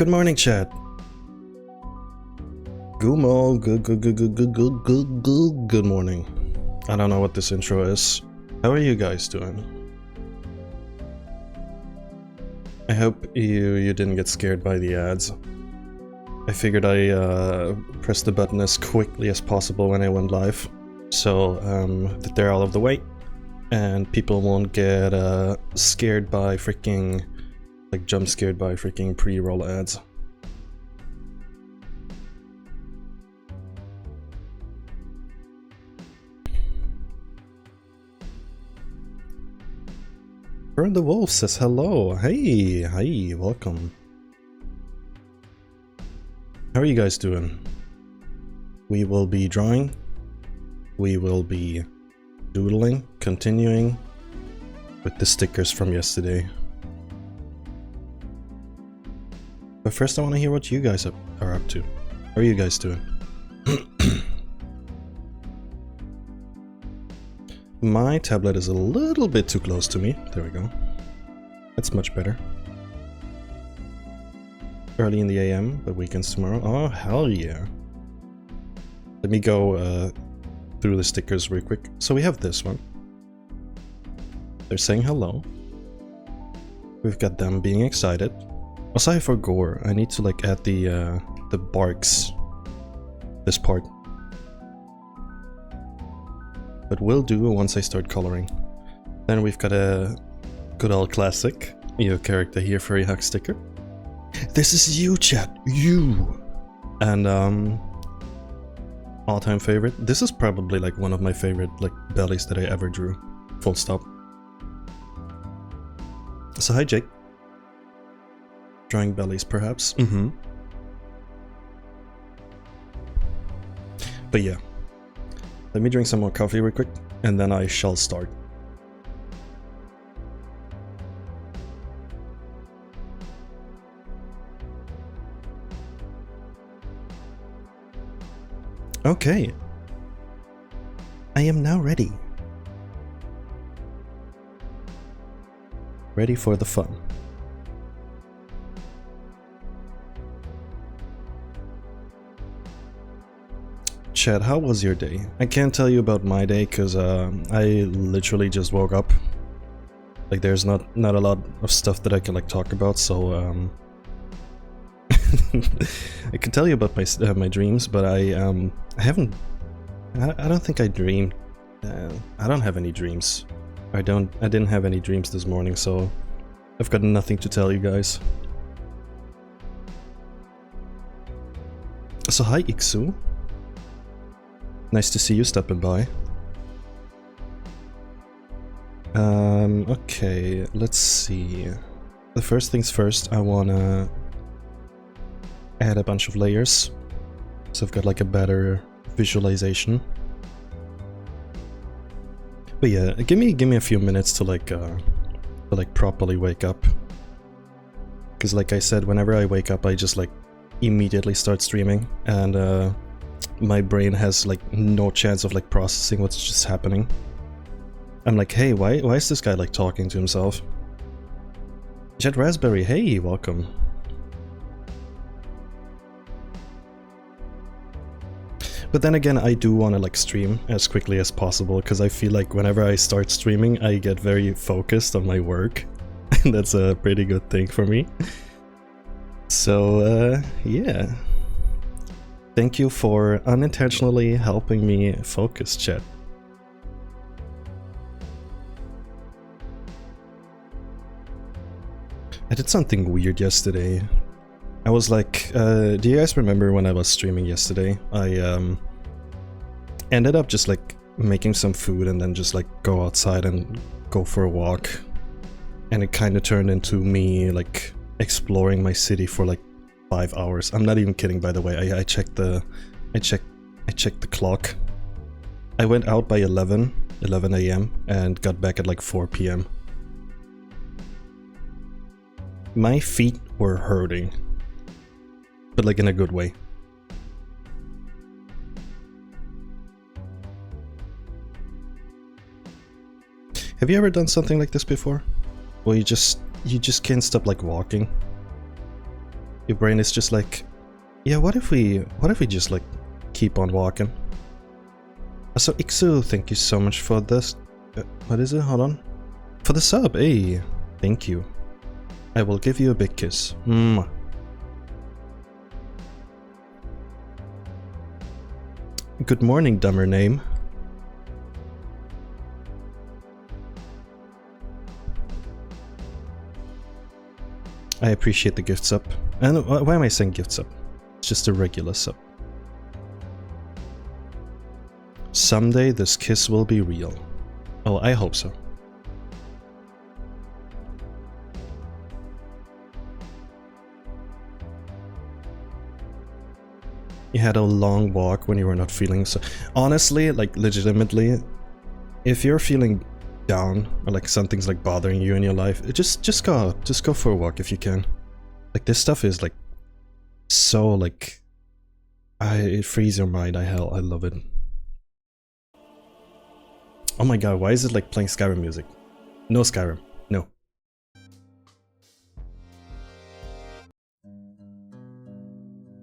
Good morning, chat. Good morning. I don't know what this intro is. How are you guys doing? I hope you didn't get scared by the ads. I figured I pressed the button as quickly as possible when I went live, so that they're out of the way, and people won't get scared by freaking, like jump scared by freaking pre-roll ads. Burn the Wolf says hello. Hey, hi, welcome. How are you guys doing? We will be drawing. We will be doodling, continuing with the stickers from yesterday. But first I want to hear what you guys are up to. How are you guys doing? My tablet is a little bit too close to me. There we go. That's much better. Early in the AM, but weekends tomorrow. Oh, hell yeah. Let me go through the stickers real quick. So we have this one. They're saying hello. We've got them being excited. Aside for gore, I need to like add the barks. This part. But will do once I start coloring. Then we've got a good old classic. Your character here, Furry Hug sticker. This is you, chat. You! And all-time favorite. This is probably like one of my favorite like bellies that I ever drew. Full stop. So hi, Jake. Drawing bellies, perhaps. But yeah. Let me drink some more coffee real quick, and then I shall start. Okay. I am now ready. Ready for the fun. Chad, how was your day? I can't tell you about my day because I literally just woke up. Like there's not a lot of stuff that I can like talk about, so I can tell you about my dreams, but I don't think I dreamed. I don't have any dreams. I didn't have any dreams this morning, so I've got nothing to tell you guys. So hi Iksu. Nice to see you stepping by. Okay, let's see. The first things first, I wanna add a bunch of layers, so I've got like a better visualization. But yeah, give me a few minutes to like properly wake up. Because like I said, whenever I wake up, I just like immediately start streaming, and my brain has like no chance of like processing what's just happening. I'm like, hey, why is this guy like talking to himself? Jet Raspberry, hey, welcome. But then again, I do want to like stream as quickly as possible because I feel like whenever I start streaming, I get very focused on my work. And that's a pretty good thing for me. So, yeah. Thank you for unintentionally helping me focus, chat. I did something weird yesterday. I was like, do you guys remember when I was streaming yesterday? I ended up just like making some food and then just like go outside and go for a walk. And it kind of turned into me like exploring my city for like 5 hours. I'm not even kidding, by the way. I checked the clock. I went out by 11 AM and got back at like 4 PM. My feet were hurting, but like in a good way. Have you ever done something like this before? Well, you just can't stop like walking. Your brain is just like, yeah, what if we just like keep on walking? So Ixu, thank you so much for this. What is it? Hold on. For the sub, hey, thank you. I will give you a big kiss. Mwah. Good morning, dumber name. I appreciate the gift sub. And why am I saying gift sub? It's just a regular sub. Someday this kiss will be real. Oh, I hope so. You had a long walk when you were not feeling so... Honestly, like legitimately, if you're feeling down or like something's like bothering you in your life, just go for a walk if you can. Like this stuff is like so like it frees your mind. I love it. Oh my god, why is it like playing Skyrim music? No Skyrim, no.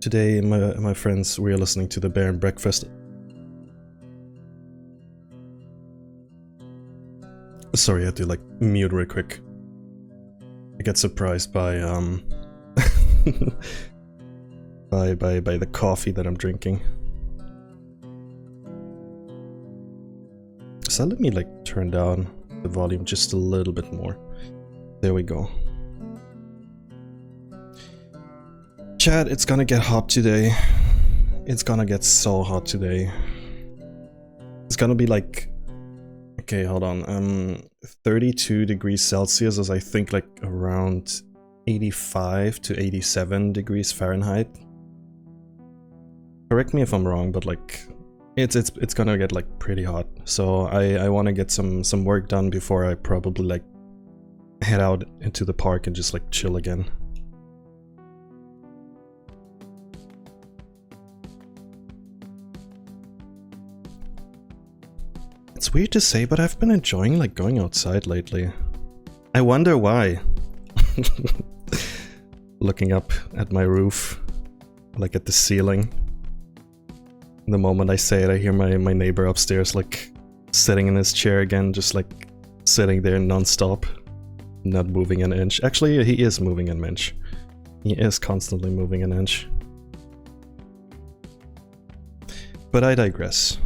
Today, my friends, we are listening to the Bear and Breakfast. Sorry, I had to like mute real quick. I got surprised by by the coffee that I'm drinking. So let me like turn down the volume just a little bit more. There we go. Chat, it's gonna get hot today. It's gonna get so hot today. It's gonna be like... Okay, hold on. 32 degrees Celsius is I think like around 85 to 87 degrees Fahrenheit. Correct me if I'm wrong, but like it's gonna get like pretty hot. So I want to get some work done before I probably like head out into the park and just like chill again. It's weird to say, but I've been enjoying like going outside lately. I wonder why. Looking up at my roof, like at the ceiling. The moment I say it, I hear my neighbor upstairs like sitting in his chair again, just like sitting there non-stop, not moving an inch. Actually, he is moving an inch. He is constantly moving an inch. But I digress.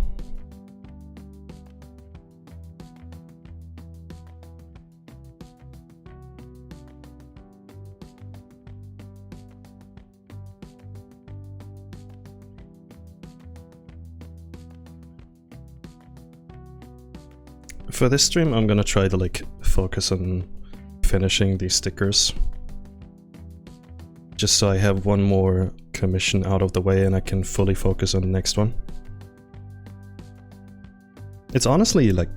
For this stream, I'm gonna try to like focus on finishing these stickers. Just so I have one more commission out of the way and I can fully focus on the next one. It's honestly like,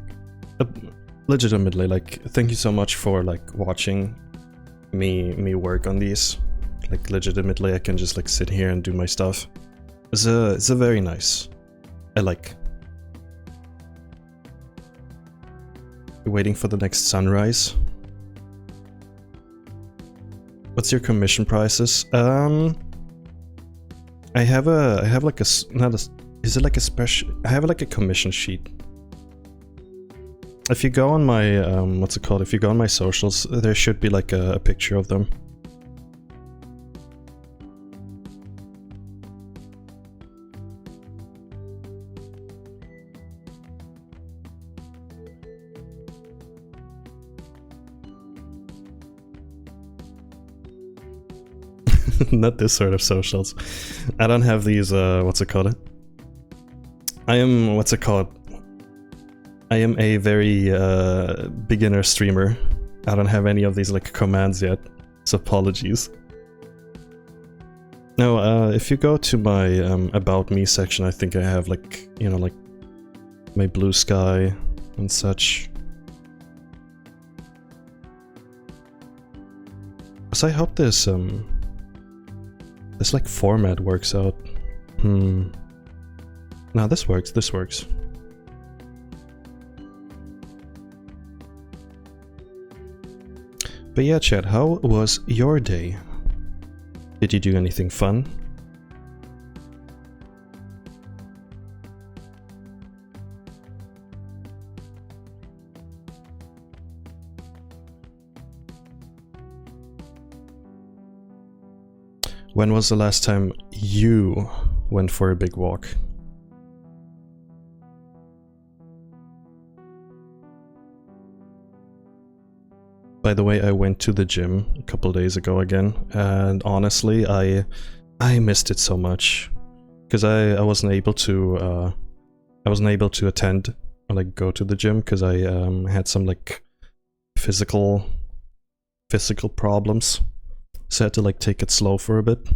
legitimately like, thank you so much for like watching me work on these. Like legitimately I can just like sit here and do my stuff. It's a very nice. I like. Waiting for the next sunrise. What's your commission prices? I have like a not a, is it like a special? I have like a commission sheet. If you go on my what's it called? If you go on my socials, there should be like a picture of them. Not this sort of socials. I don't have these, what's it called? I am, what's it called? I am a very beginner streamer. I don't have any of these like commands yet, so apologies. No, if you go to my About Me section, I think I have like, you know, like my Blue Sky and such. So I hope this like format works out. No, this works, this works. But yeah, chat, how was your day? Did you do anything fun? When was the last time you went for a big walk? By the way, I went to the gym a couple days ago again, and honestly, I missed it so much because I wasn't able to attend or like go to the gym because I had some like physical problems. So I had to like take it slow for a bit.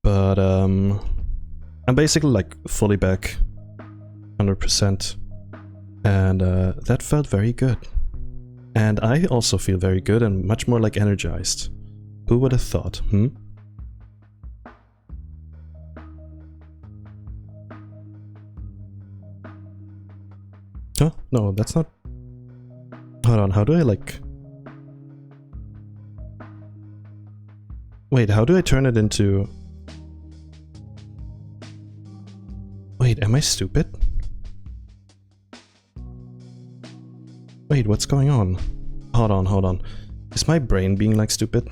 But I'm basically like fully back 100%. And that felt very good. And I also feel very good and much more like energized. Who would have thought, hmm? Oh, no, that's not... Hold on, how do I like... Wait, how do I turn it into... Wait, am I stupid? Wait, what's going on? Hold on. Is my brain being like stupid?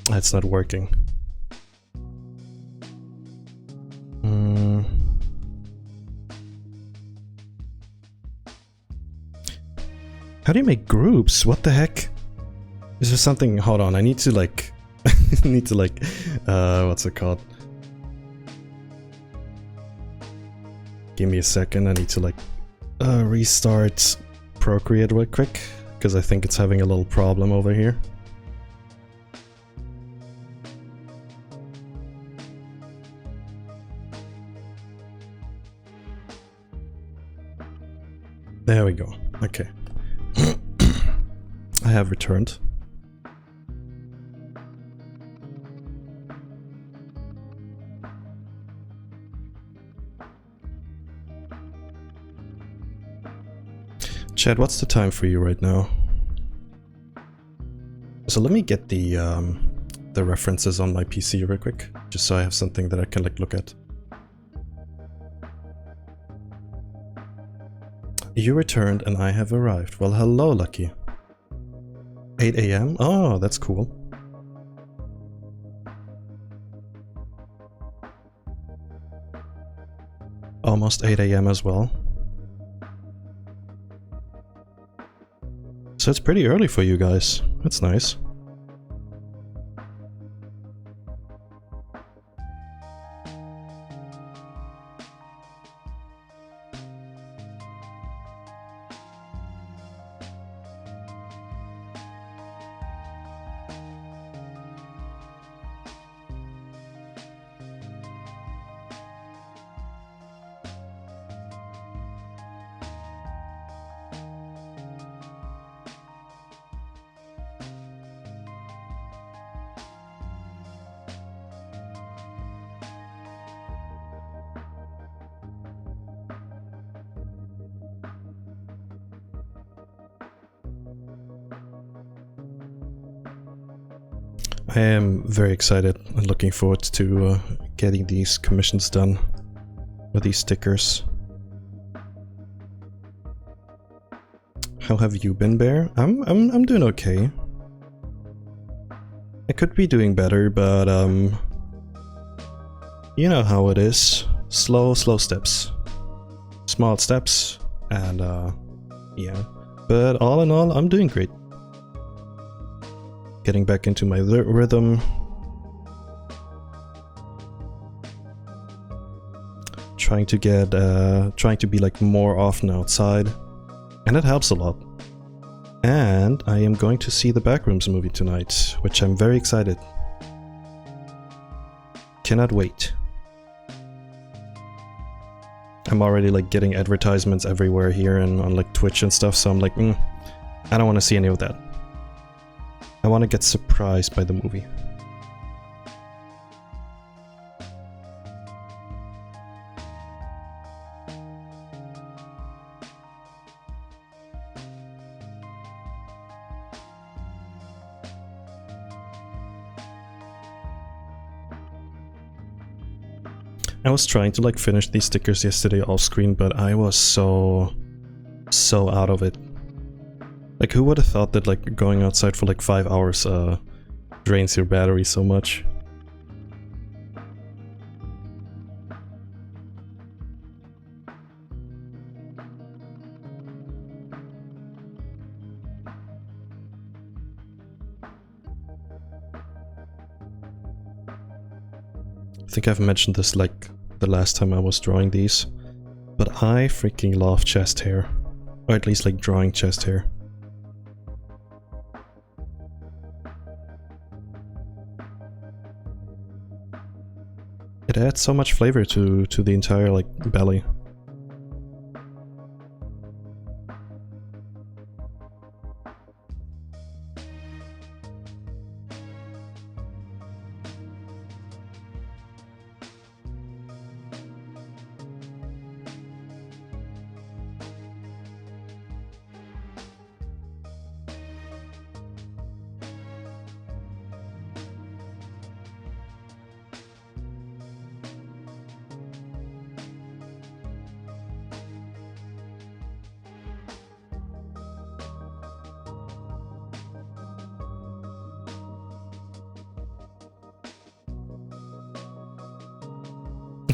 That's not working. How do you make groups? What the heck? Is there something... Hold on, I need to like... what's it called? Give me a second, I need to like... restart Procreate real quick. Because I think it's having a little problem over here. There we go. Okay. I have returned. Chad, what's the time for you right now? So let me get the references on my PC real quick, just so I have something that I can like look at. You returned and I have arrived. Well, hello, Lucky. 8 AM? Oh, that's cool. Almost 8 AM as well. So it's pretty early for you guys. That's nice. I am very excited and looking forward to getting these commissions done with these stickers. How have you been, Bear? I'm doing okay. I could be doing better, but you know how it is. Slow steps. Small steps, and yeah. But all in all, I'm doing great. Getting back into my rhythm. Trying to be like more often outside. And it helps a lot. And I am going to see the Backrooms movie tonight, which I'm very excited. Cannot wait. I'm already like getting advertisements everywhere here and on like Twitch and stuff, so I'm like, I don't want to see any of that. I want to get surprised by the movie. I was trying to like finish these stickers yesterday off screen, but I was so out of it. Like, who would have thought that like going outside for like 5 hours drains your battery so much? I think I've mentioned this like the last time I was drawing these, but I freaking love chest hair. Or at least like drawing chest hair. It adds so much flavor to the entire like belly.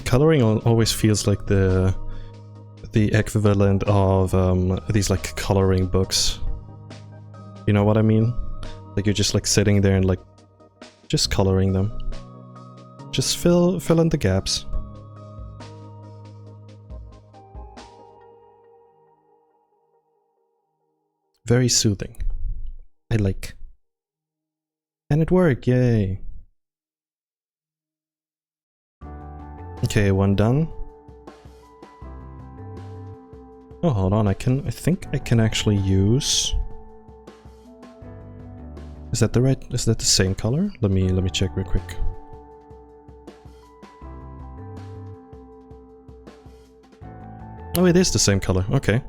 Coloring always feels like the equivalent of these like coloring books. You know what I mean? Like you're just like sitting there and like just coloring them. Just fill in the gaps. Very soothing. I like. And it worked, yay! Okay, one done. Oh, hold on, I think I can actually use... Is that the same color? Let me check real quick. Oh, it is the same color, okay.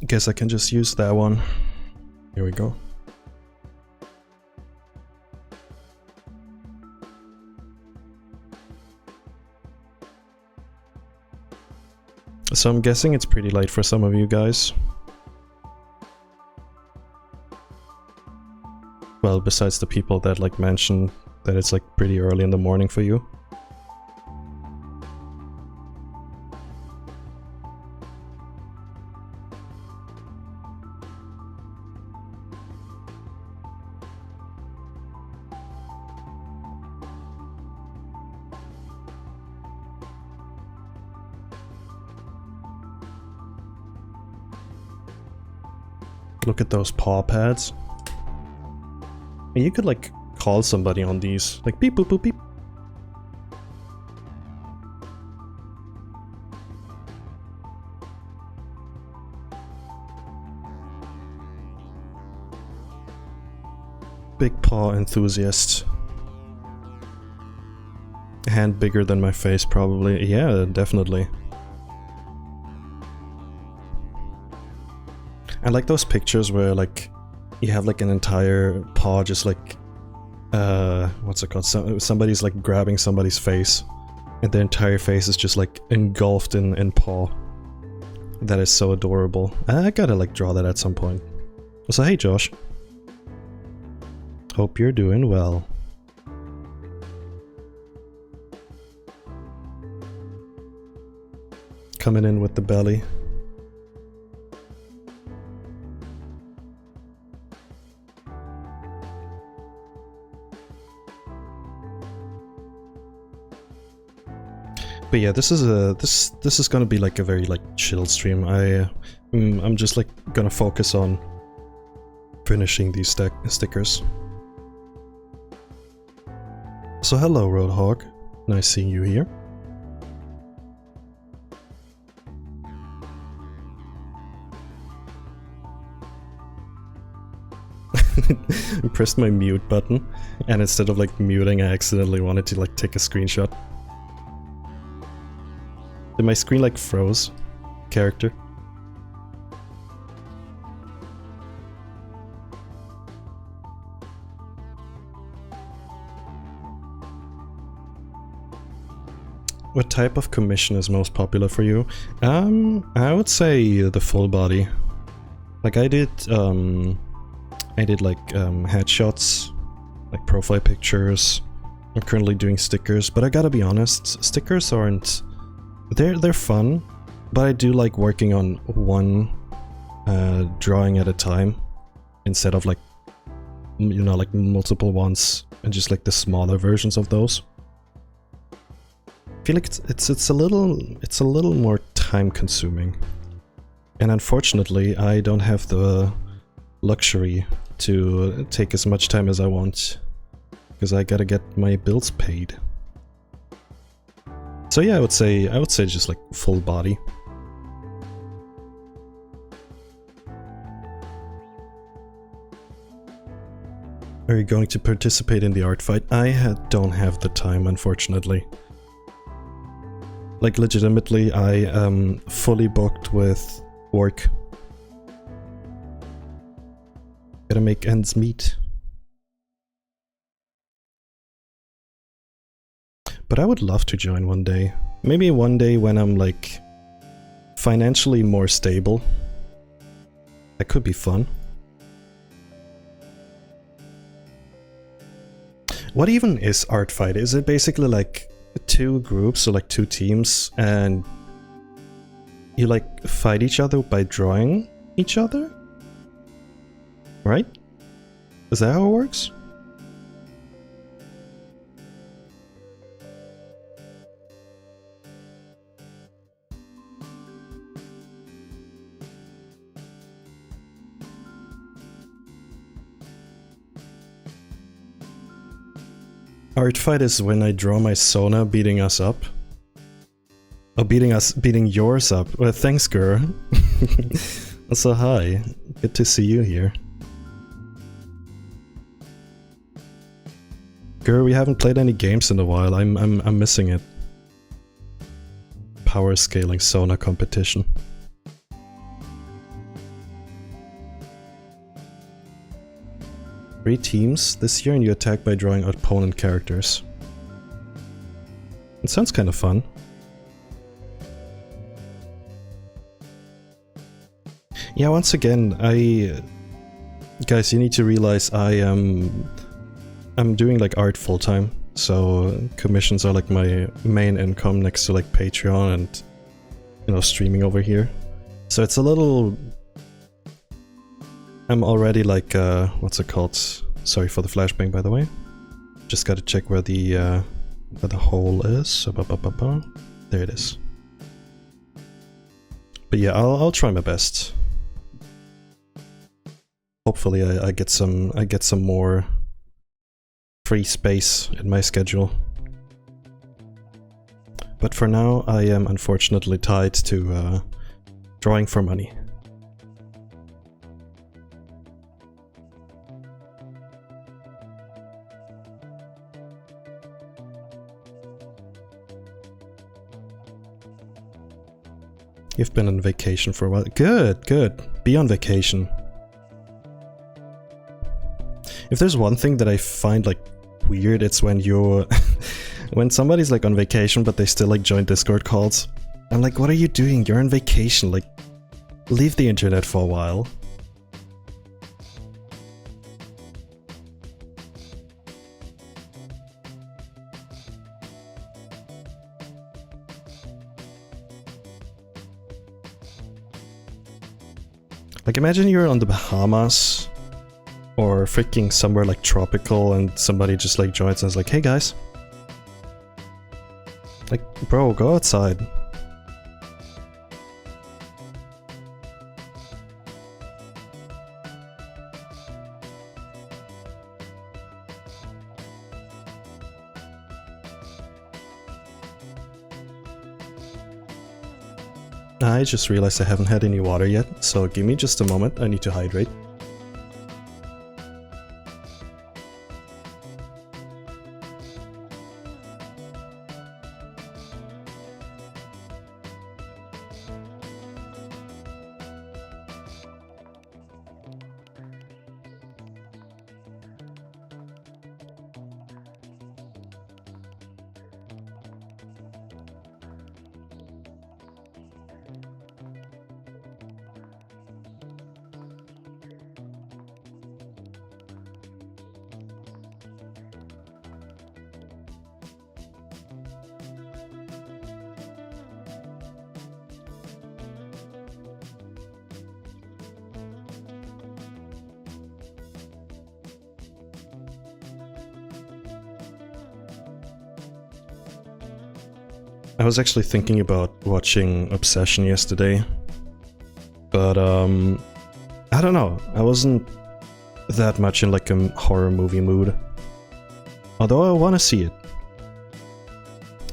Guess I can just use that one. Here we go. So I'm guessing it's pretty late for some of you guys. Well, besides the people that like mentioned that it's like pretty early in the morning for you. Look at those paw pads. You could like call somebody on these, like beep boop boop beep. Big paw enthusiast. Hand bigger than my face probably. Yeah, definitely. I like those pictures where like you have like an entire paw just like what's it called? Somebody's like grabbing somebody's face and the entire face is just like engulfed in paw. That is so adorable. I gotta like draw that at some point. So hey Josh. Hope you're doing well. Coming in with the belly. But yeah, this is gonna be like a very like chill stream. I'm just like gonna focus on finishing these stickers. So hello Roadhog, nice seeing you here. I pressed my mute button and instead of like muting I accidentally wanted to like take a screenshot. Did my screen like froze? Character? what type of commission is most popular for you? I would say the full body. Like I did like headshots, like profile pictures. I'm currently doing stickers, but I gotta be honest, stickers aren't... They're fun, but I do like working on one drawing at a time, instead of like, you know, like multiple ones, and just like the smaller versions of those. I feel like it's a little more time consuming. And unfortunately, I don't have the luxury to take as much time as I want, because I gotta get my bills paid. So yeah, I would say just like full body. Are you going to participate in the art fight? I don't have the time, unfortunately. Like legitimately, I am fully booked with work. Gotta make ends meet. But I would love to join one day. Maybe one day when I'm like financially more stable. That could be fun. What even is art fight? Is it basically like two groups, or like two teams, and you like fight each other by drawing each other? Right? Is that how it works? Art fight is when I draw my Sona beating us up. Oh, beating yours up. Well, thanks, girl. Also, hi. Good to see you here. Girl, we haven't played any games in a while. I'm missing it. Power scaling Sona competition. Three teams this year, and you attack by drawing opponent characters. It sounds kind of fun. Yeah, once again, guys, you need to realize I'm doing like art full time, so commissions are like my main income next to like Patreon and, you know, streaming over here. So it's a little... I'm already like, what's it called? Sorry for the flashbang, by the way. Just gotta check where the hole is. There it is. But yeah, I'll try my best. Hopefully I get some more free space in my schedule. But for now, I am unfortunately tied to drawing for money. You've been on vacation for a while. Good, good. Be on vacation. If there's one thing that I find like weird, it's when you're when somebody's like on vacation but they still like join Discord calls. I'm like, what are you doing? You're on vacation. Like, leave the internet for a while. Like, imagine you're on the Bahamas or freaking somewhere like tropical and somebody just like joins and is like, hey guys. Like, bro, go outside. I just realized I haven't had any water yet, so give me just a moment, I need to hydrate. I was actually thinking about watching Obsession yesterday, but I don't know, I wasn't that much in like a horror movie mood. Although I want to see it.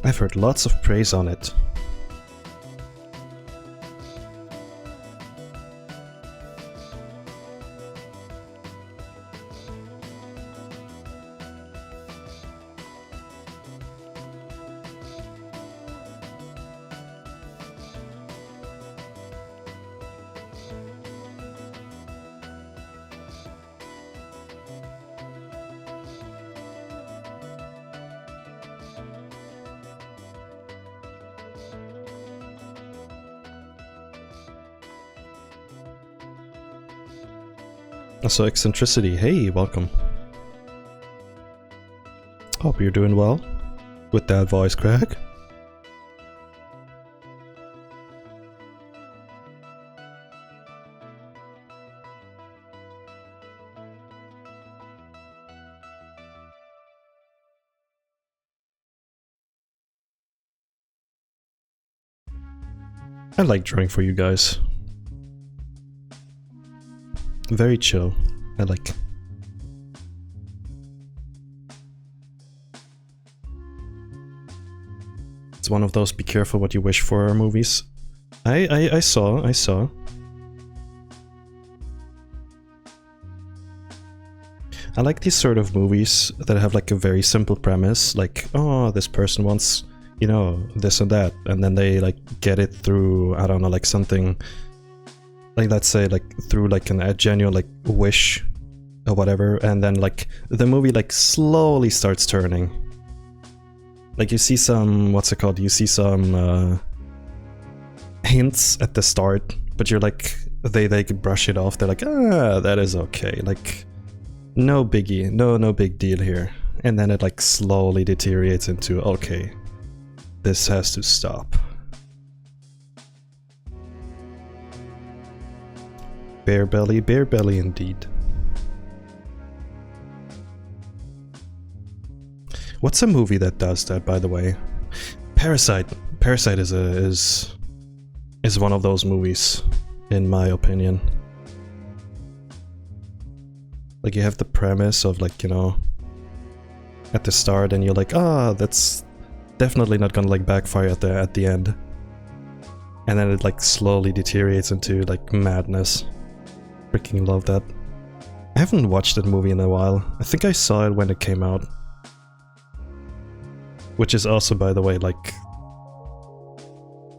I've heard lots of praise on it. So Eccentricity, hey, welcome. Hope you're doing well with that voice crack. I like drawing for you guys. Very chill. I like. It's one of those be careful what you wish for movies. I saw. I like these sort of movies that have like a very simple premise, like, oh, this person wants, you know, this and that, and then they like get it through, I don't know, like something, like let's say like through like a genuine like wish or whatever, and then like the movie like slowly starts turning. Like you see some, what's it called? You see some hints at the start, but you're like, they brush it off. They're like, ah, that is okay. Like, no biggie, no big deal here. And then it like slowly deteriorates into, okay, this has to stop. Bear belly indeed. What's a movie that does that, by the way? Parasite. Parasite is one of those movies, in my opinion. Like you have the premise of like, you know, at the start, and you're like, ah, that's definitely not gonna like backfire at the end. And then it like slowly deteriorates into like madness. Freaking love that. I haven't watched that movie in a while. I think I saw it when it came out. Which is also, by the way, like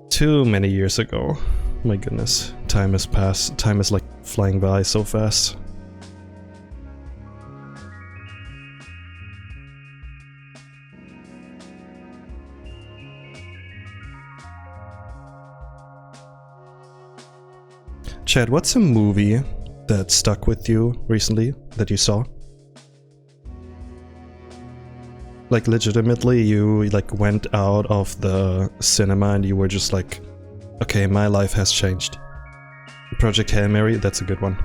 too many years ago. My goodness. Time has passed. Time is like flying by so fast. Chad, what's a movie that stuck with you recently that you saw? Like legitimately you like went out of the cinema and you were just like, okay, my life has changed. Project Hail Mary, that's a good one.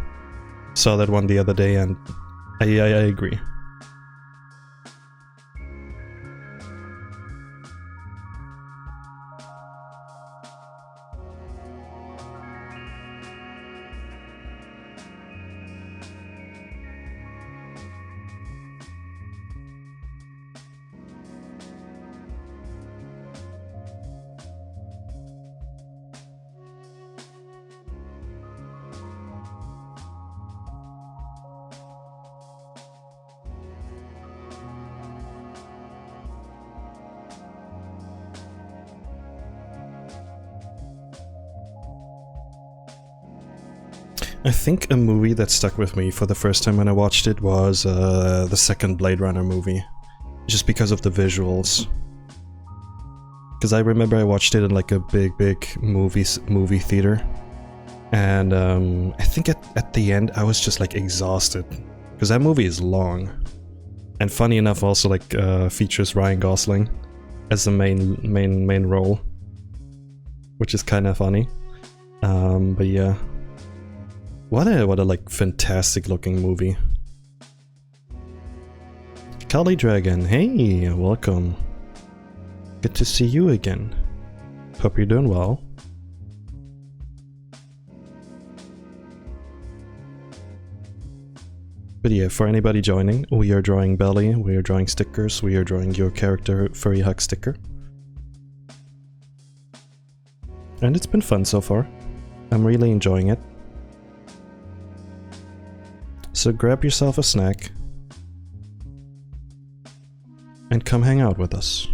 Saw that one the other day and I agree. I think a movie that stuck with me for the first time when I watched it was the second Blade Runner movie. Just because of the visuals. Because I remember I watched it in like a big movie theater. And I think at the end I was just like exhausted. Because that movie is long. And funny enough also like features Ryan Gosling as the main role. Which is kind of funny. But yeah. What a like fantastic looking movie. Kali Dragon, hey, welcome. Good to see you again. Hope you're doing well. But yeah, for anybody joining, we are drawing Belly, we are drawing stickers, we are drawing your character Furry Hug sticker. And it's been fun so far. I'm really enjoying it. So grab yourself a snack and come hang out with us.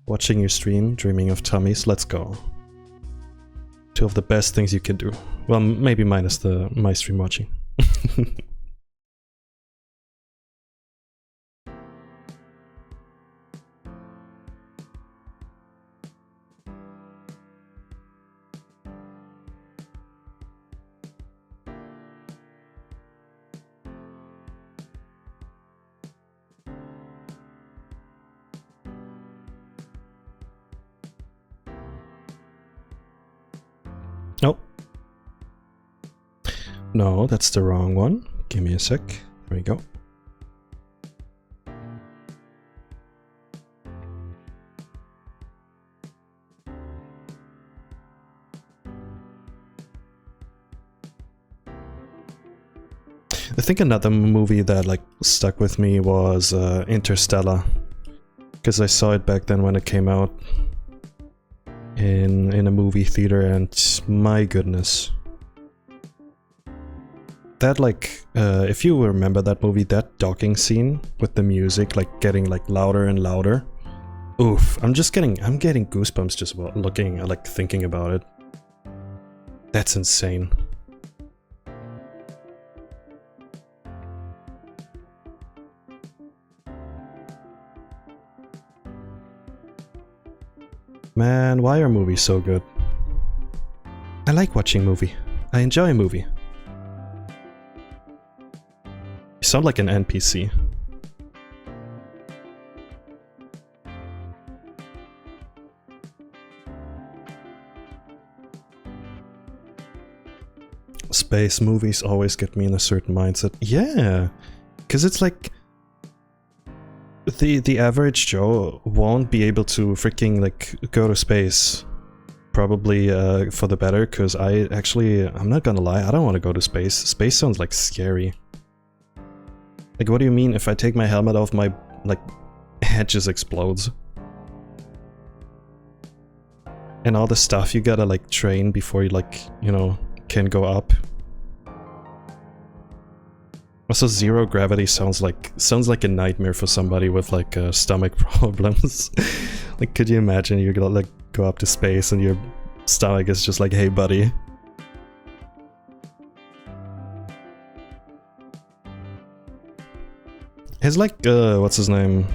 Watching your stream, dreaming of tummies, let's go. Two of the best things you can do. Well, maybe minus my stream watching. Nope. No, that's the wrong one. Give me a sec. There we go. I think another movie that like stuck with me was Interstellar, because I saw it back then when it came out in a movie theater, and my goodness, that like if you remember that movie, that docking scene with the music like getting like louder and louder, oof, I'm getting goosebumps just looking, like thinking about it. That's insane. Man, why are movies so good? I like watching movie. I enjoy a movie. You sound like an NPC. Space movies always get me in a certain mindset. Yeah, because it's like the average Joe won't be able to freaking like go to space. Probably for the better, because I'm not gonna lie, I don't want to go to space. Space sounds like scary. Like, what do you mean if I take my helmet off, my like head just explodes? And all the stuff you gotta like train before you like, you know, can go up. Also, zero gravity sounds like a nightmare for somebody with like stomach problems. Like, could you imagine you're gonna like go up to space and your stomach is just like, hey buddy. It's like what's his name?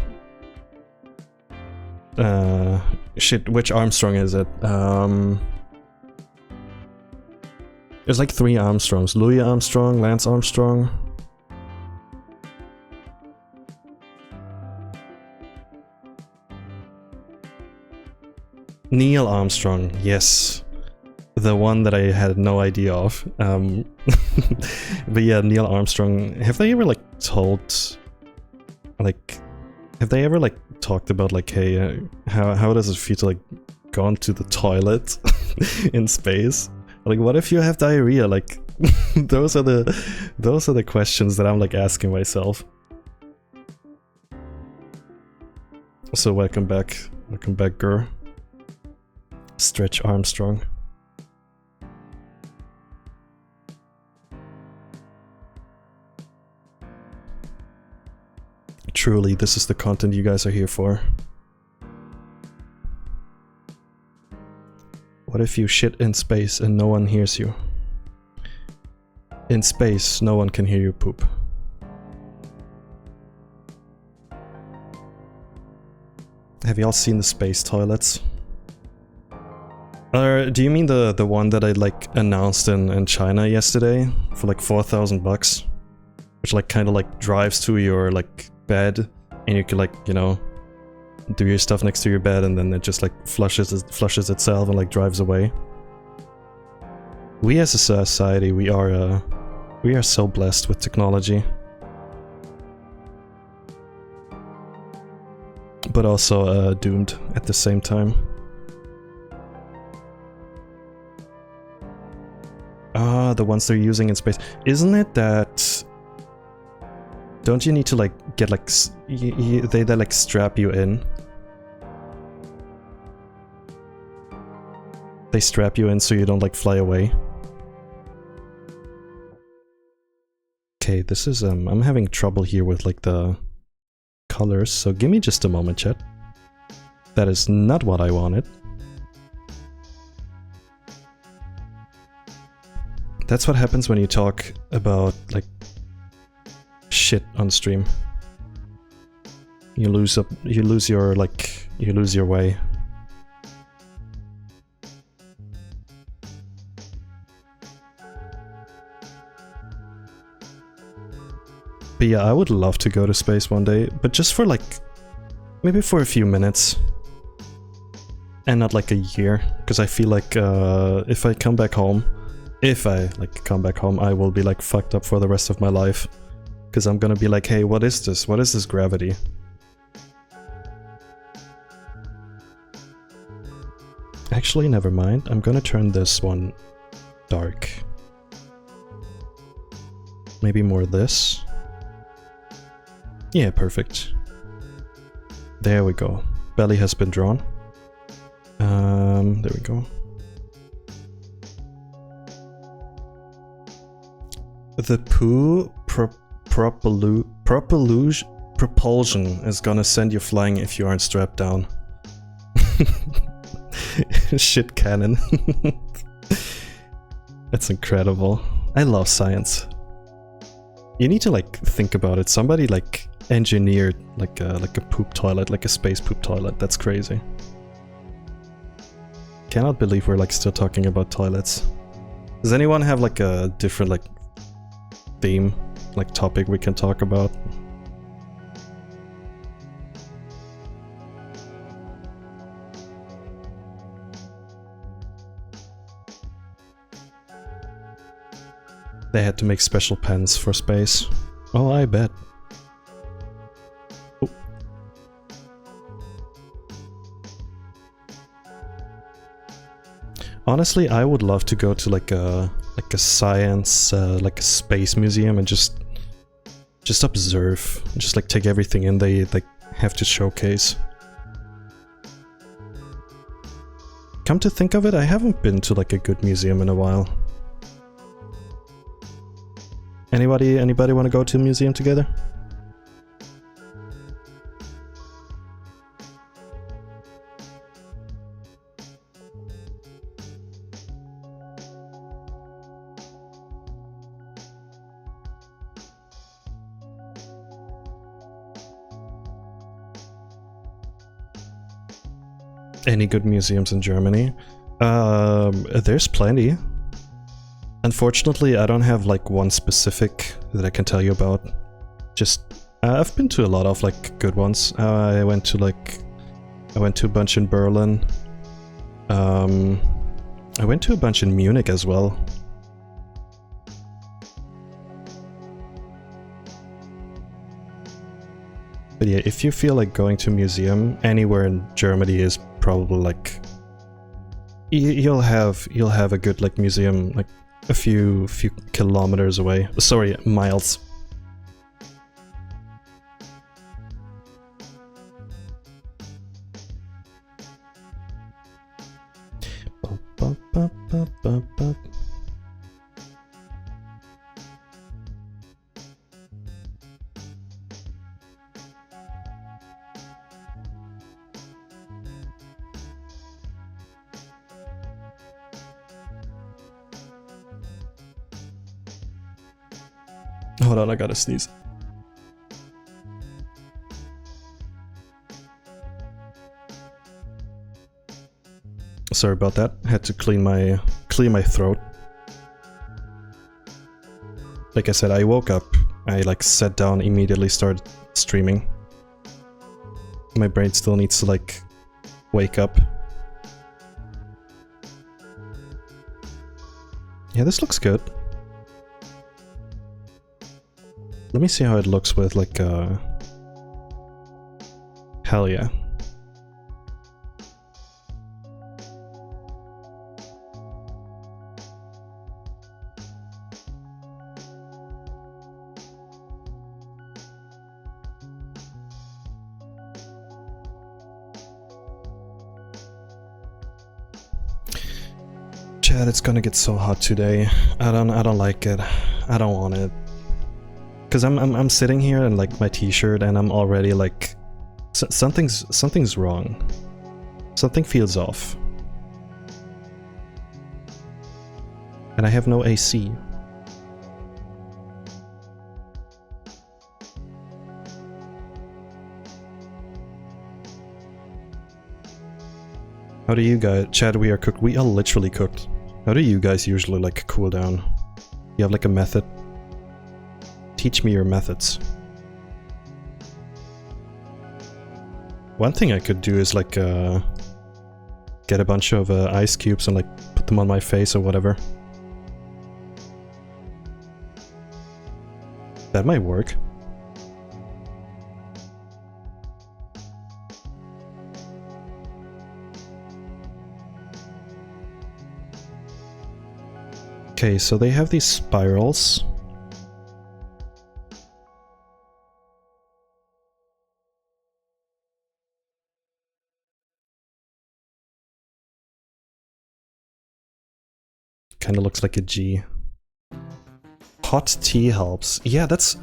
Shit, which Armstrong is it? There's like 3 Armstrongs. Louis Armstrong, Lance Armstrong. Neil Armstrong, yes. The one that I had no idea of. But yeah, Neil Armstrong. Have they ever like talked about like, hey, how does it feel to like go into the toilet in space? Like, what if you have diarrhea? Like, those are the questions that I'm like asking myself. So welcome back, girl. Stretch Armstrong. Truly, this is the content you guys are here for. What if you shit in space and no one hears you? In space, no one can hear you poop. Have y'all seen the space toilets? Do you mean the one that I like announced in China yesterday for like 4,000 bucks? Which like kind of like drives to your like bed and you can like, you know, do your stuff next to your bed and then it just like flushes itself and like drives away. We as a society, we are We are so blessed with technology. But also doomed at the same time. Ah, the ones they're using in space. Isn't it that... Don't you need to like get like... they like strap you in? They strap you in so you don't like fly away. Okay, this is I'm having trouble here with like the colors, so give me just a moment, chat. That is not what I wanted. That's what happens when you talk about like shit on stream. You lose your way. But yeah, I would love to go to space one day, but just for like, maybe for a few minutes. And not like a year, because I feel like if I come back home, I will be like fucked up for the rest of my life. Because I'm gonna be like, hey, what is this? What is this gravity? Actually, never mind. I'm gonna turn this one dark. Maybe more this. Yeah, perfect. There we go. Belly has been drawn. There we go. The poo propulsion is gonna send you flying if you aren't strapped down. Shit cannon. That's incredible. I love science. You need to like think about it. Somebody like engineered like a poop toilet, like a space poop toilet. That's crazy. Cannot believe we're like still talking about toilets. Does anyone have like a different like theme, like topic we can talk about? They had to make special pens for space. Oh, I bet. Oh. Honestly, I would love to go to like a science, like a space museum and just observe, just like take everything in they like have to showcase. Come to think of it, I haven't been to like a good museum in a while. Anybody want to go to a museum together? Any good museums in Germany? There's plenty. Unfortunately, I don't have like one specific that I can tell you about. Just, I've been to a lot of like good ones. I went to a bunch in Berlin. I went to a bunch in Munich as well. But yeah, if you feel like going to a museum, anywhere in Germany is probably like... You'll have a good like museum like a few kilometers away. Sorry, miles. Hold on, I gotta sneeze. Sorry about that. I had to clear my throat. Like I said, I woke up, I like sat down, immediately started streaming. My brain still needs to like wake up. Yeah, this looks good. Let me see how it looks with like hell yeah. Chad, it's gonna get so hot today. I don't like it. I don't want it. Cause I'm sitting here in like my t-shirt and I'm already like something's wrong. Something feels off. And I have no AC. How do you guys, Chad, we are cooked. We are literally cooked. How do you guys usually like cool down? You have like a method? Teach me your methods. One thing I could do is like get a bunch of ice cubes and like put them on my face or whatever. That might work. Okay, so they have these spirals. Kinda looks like a G. Hot tea helps. Yeah, that's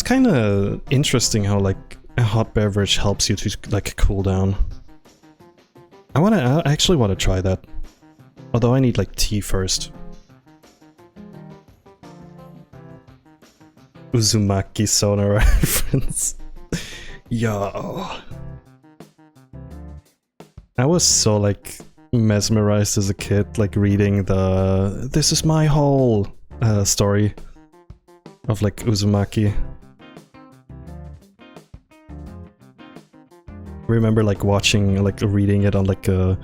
kinda interesting how like a hot beverage helps you to like cool down. I actually wanna try that. Although I need like tea first. Uzumaki Sona reference. Yo. I was so like mesmerized as a kid, like reading the "This is my whole" story of like Uzumaki. I remember like watching, like reading it on like a,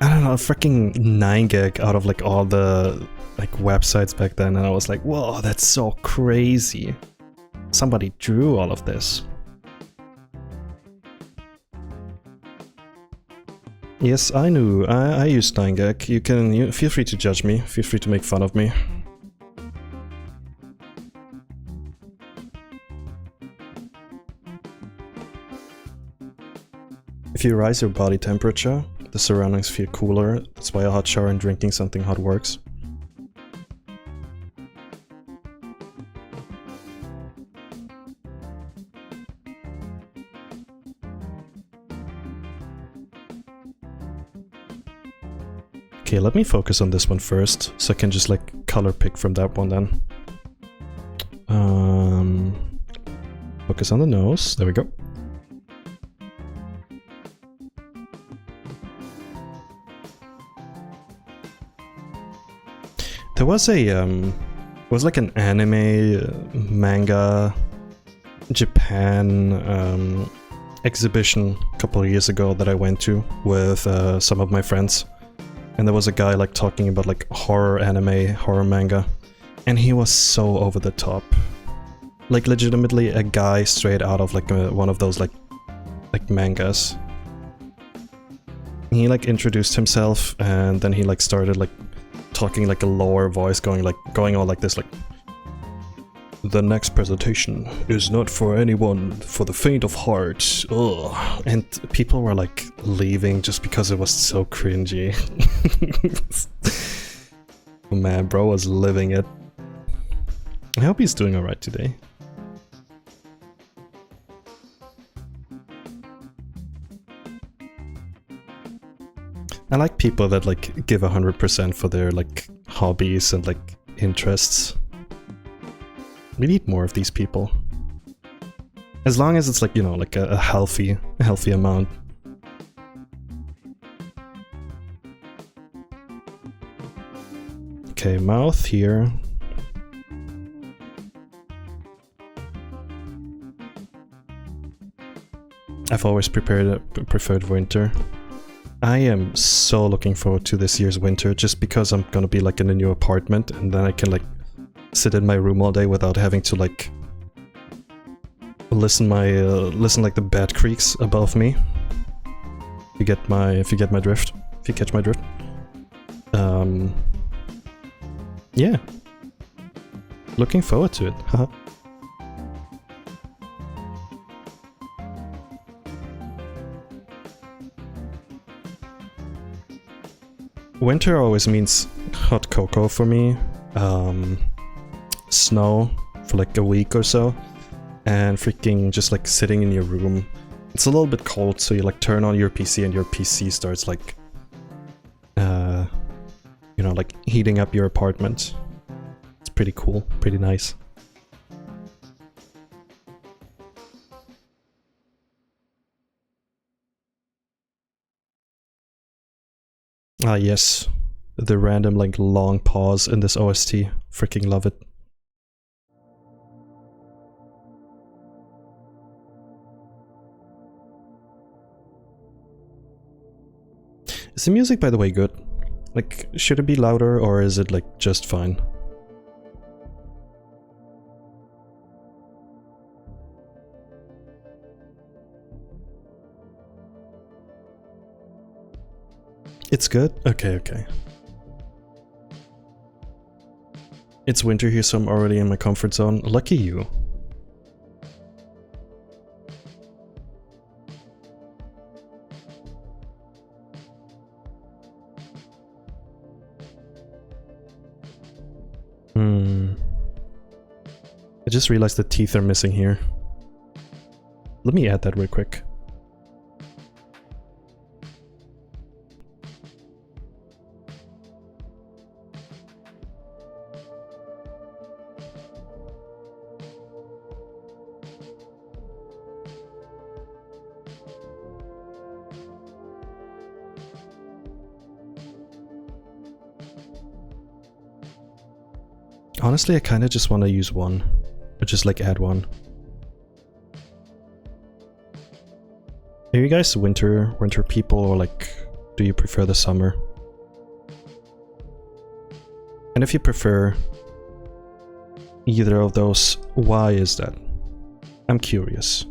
I don't know, a freaking 9gag out of like all the like websites back then, and I was like, whoa, that's so crazy. Somebody drew all of this. Yes, I knew. I used 9gag. You feel free to judge me. Feel free to make fun of me. If you rise your body temperature, the surroundings feel cooler. That's why a hot shower and drinking something hot works. Okay, let me focus on this one first, so I can just like color pick from that one then. Focus on the nose, there we go. There was a, was like an anime, manga, Japan exhibition a couple of years ago that I went to with some of my friends. And there was a guy like talking about like horror anime, horror manga. And he was so over the top. Like legitimately a guy straight out of like one of those like mangas. He like introduced himself and then he like started like talking like a lower voice, going all like this, like, the next presentation is not for anyone for the faint of heart. Ugh. And people were like leaving just because it was so cringy. Oh man, bro was living it. I hope he's doing alright today. I like people that like give 100% for their like hobbies and like interests. We need more of these people. As long as it's like, you know, like a healthy amount. Okay, mouth here. I've always preferred winter. I am so looking forward to this year's winter, just because I'm gonna be like in a new apartment and then I can like sit in my room all day without having to like listen like the bed creaks above me. If you get my drift. If you catch my drift. Yeah. Looking forward to it. Haha. Winter always means hot cocoa for me. Snow for like a week or so. And freaking just like sitting in your room. It's a little bit cold, so you like turn on your PC and your PC starts like you know, like heating up your apartment. It's pretty cool, pretty nice. Ah yes, the random like long pause in this OST. Freaking love it. Is the music, by the way, good? Like, should it be louder or is it like just fine? It's good? Okay, okay. It's winter here, so I'm already in my comfort zone. Lucky you. I just realized the teeth are missing here. Let me add that real quick. Honestly, I kind of just want to use one. Or just like add one. Are you guys winter people, or like do you prefer the summer? And if you prefer either of those, why is that? I'm curious.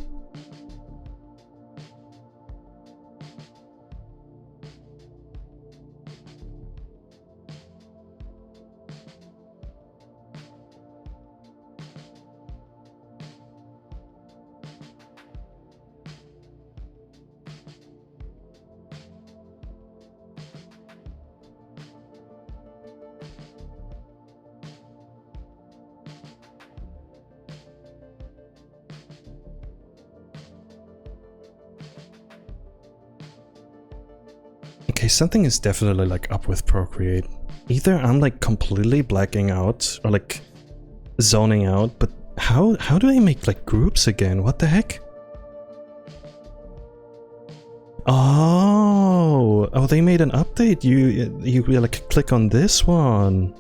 Okay, something is definitely like up with Procreate. Either I'm like completely blacking out or like zoning out, but how do I make like groups again? What the heck? Oh, they made an update. You like click on this one.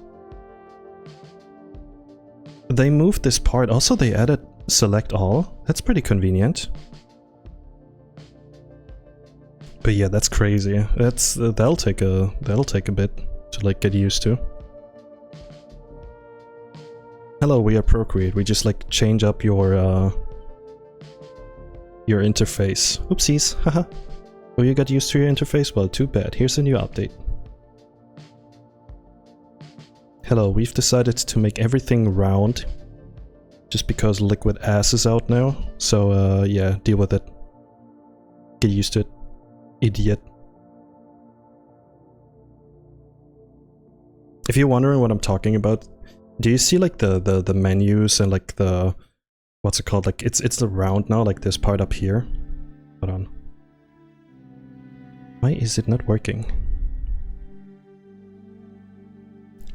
They moved this part. Also, they added select all. That's pretty convenient. But yeah, that's crazy. That'll take a bit to like get used to. Hello, we are Procreate. We just like change up your interface. Oopsies, haha. Oh, you got used to your interface? Well, too bad. Here's a new update. Hello, we've decided to make everything round. Just because Liquid Ass is out now. So yeah, deal with it. Get used to it. Idiot. If you're wondering what I'm talking about, do you see like the menus and like the, what's it called? Like it's the round now, like this part up here. Hold on. Why is it not working?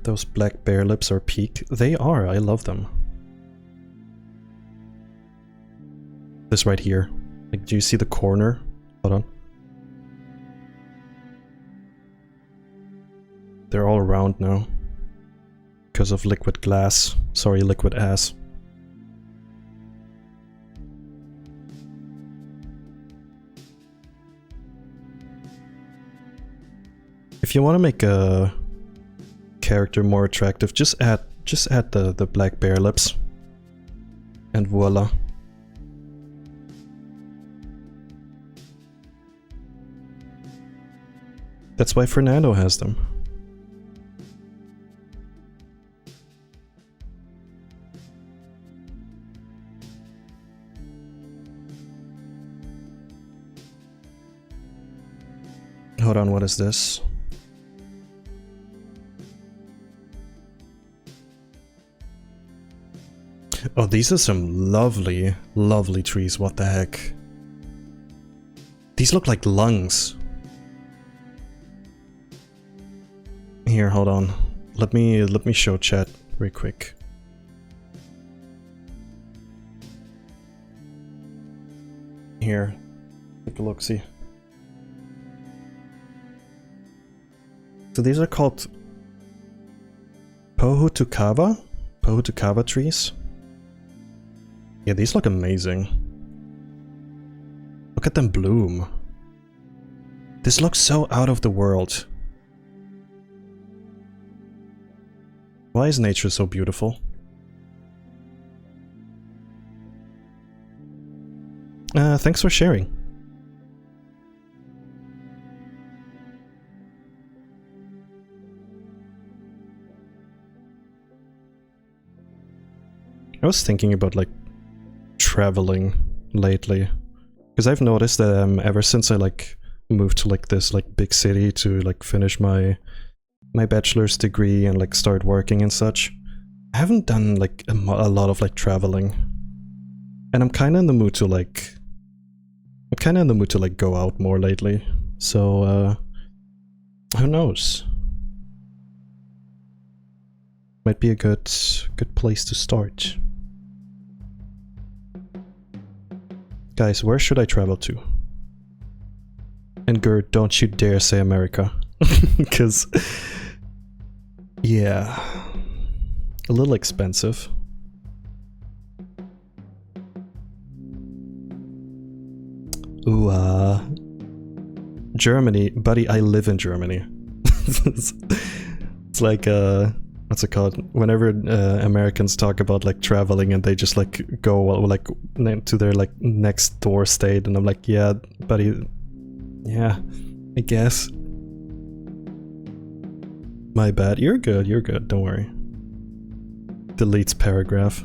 Those black bear lips are peak. They are, I love them. This right here. Like, do you see the corner? Hold on. They're all round now. Because of liquid glass. Sorry, liquid ass. If you want to make a character more attractive, just add just add the black bear lips. And voila. That's why Fernando has them. Hold on, what is this? Oh, these are some lovely, lovely trees. What the heck? These look like lungs. Here, hold on. Let me show chat real quick. Here, take a look, see. So these are called Pohutukawa? Pohutukawa trees? Yeah, these look amazing. Look at them bloom. This looks so out of the world. Why is nature so beautiful? Thanks for sharing. I was thinking about like traveling lately, because I've noticed that ever since I like moved to like this like big city to like finish my bachelor's degree and like start working and such, I haven't done like a lot of like traveling, and I'm kind of in the mood to like go out more lately. So who knows? Might be a good place to start. Guys, where should I travel to? And Gert, don't you dare say America. Because, yeah, a little expensive. Ooh, Germany. Buddy, I live in Germany. It's like, what's it called? Whenever Americans talk about like traveling and they just like go like to their like next door state, and I'm like, yeah, buddy, yeah, I guess. My bad. You're good. You're good. Don't worry. Deletes paragraph.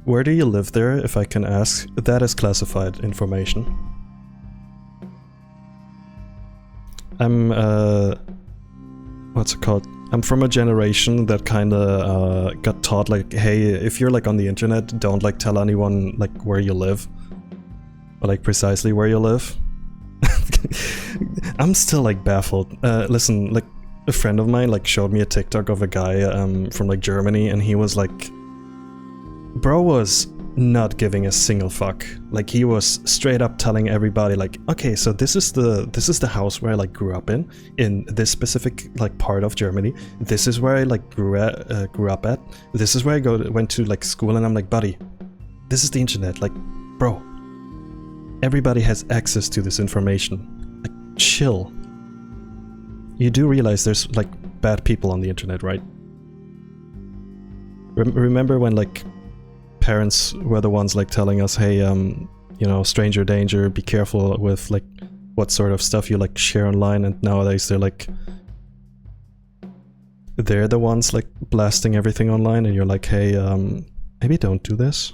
Where do you live there, if I can ask? That is classified information. I'm, what's it called? I'm from a generation that kinda, got taught, like, hey, if you're, like, on the internet, don't, like, tell anyone, like, where you live. Or, like, precisely where you live. I'm still, like, baffled. Listen, like, a friend of mine, like, showed me a TikTok of a guy, from, like, Germany, and he was, like... Bro was not giving a single fuck. Like, he was straight up telling everybody like, okay, so this is the house where I like grew up in this specific like part of Germany. This is where I like grew up at. This is where I went to like school, and I'm like, buddy, this is the internet. Like, bro, everybody has access to this information. Like, chill. You do realize there's like bad people on the internet, right? Remember when like parents were the ones like telling us, hey, you know, stranger danger, be careful with like what sort of stuff you like share online, and nowadays they're the ones like blasting everything online, and you're like, hey, maybe don't do this.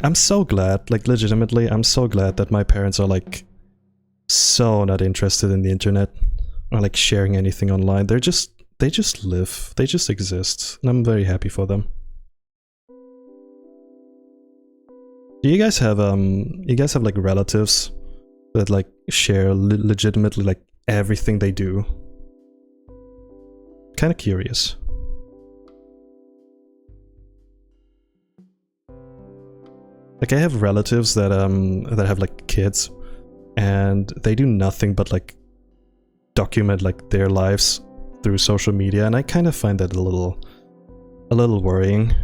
I'm so glad, like legitimately, I'm so glad that my parents are like so not interested in the internet or like sharing anything online. They just live, they just exist, and I'm very happy for them. Do you guys have like relatives that like share legitimately like everything they do? Kind of curious. Like, I have relatives that that have like kids, and they do nothing but like document like their lives through social media, and I kind of find that a little worrying.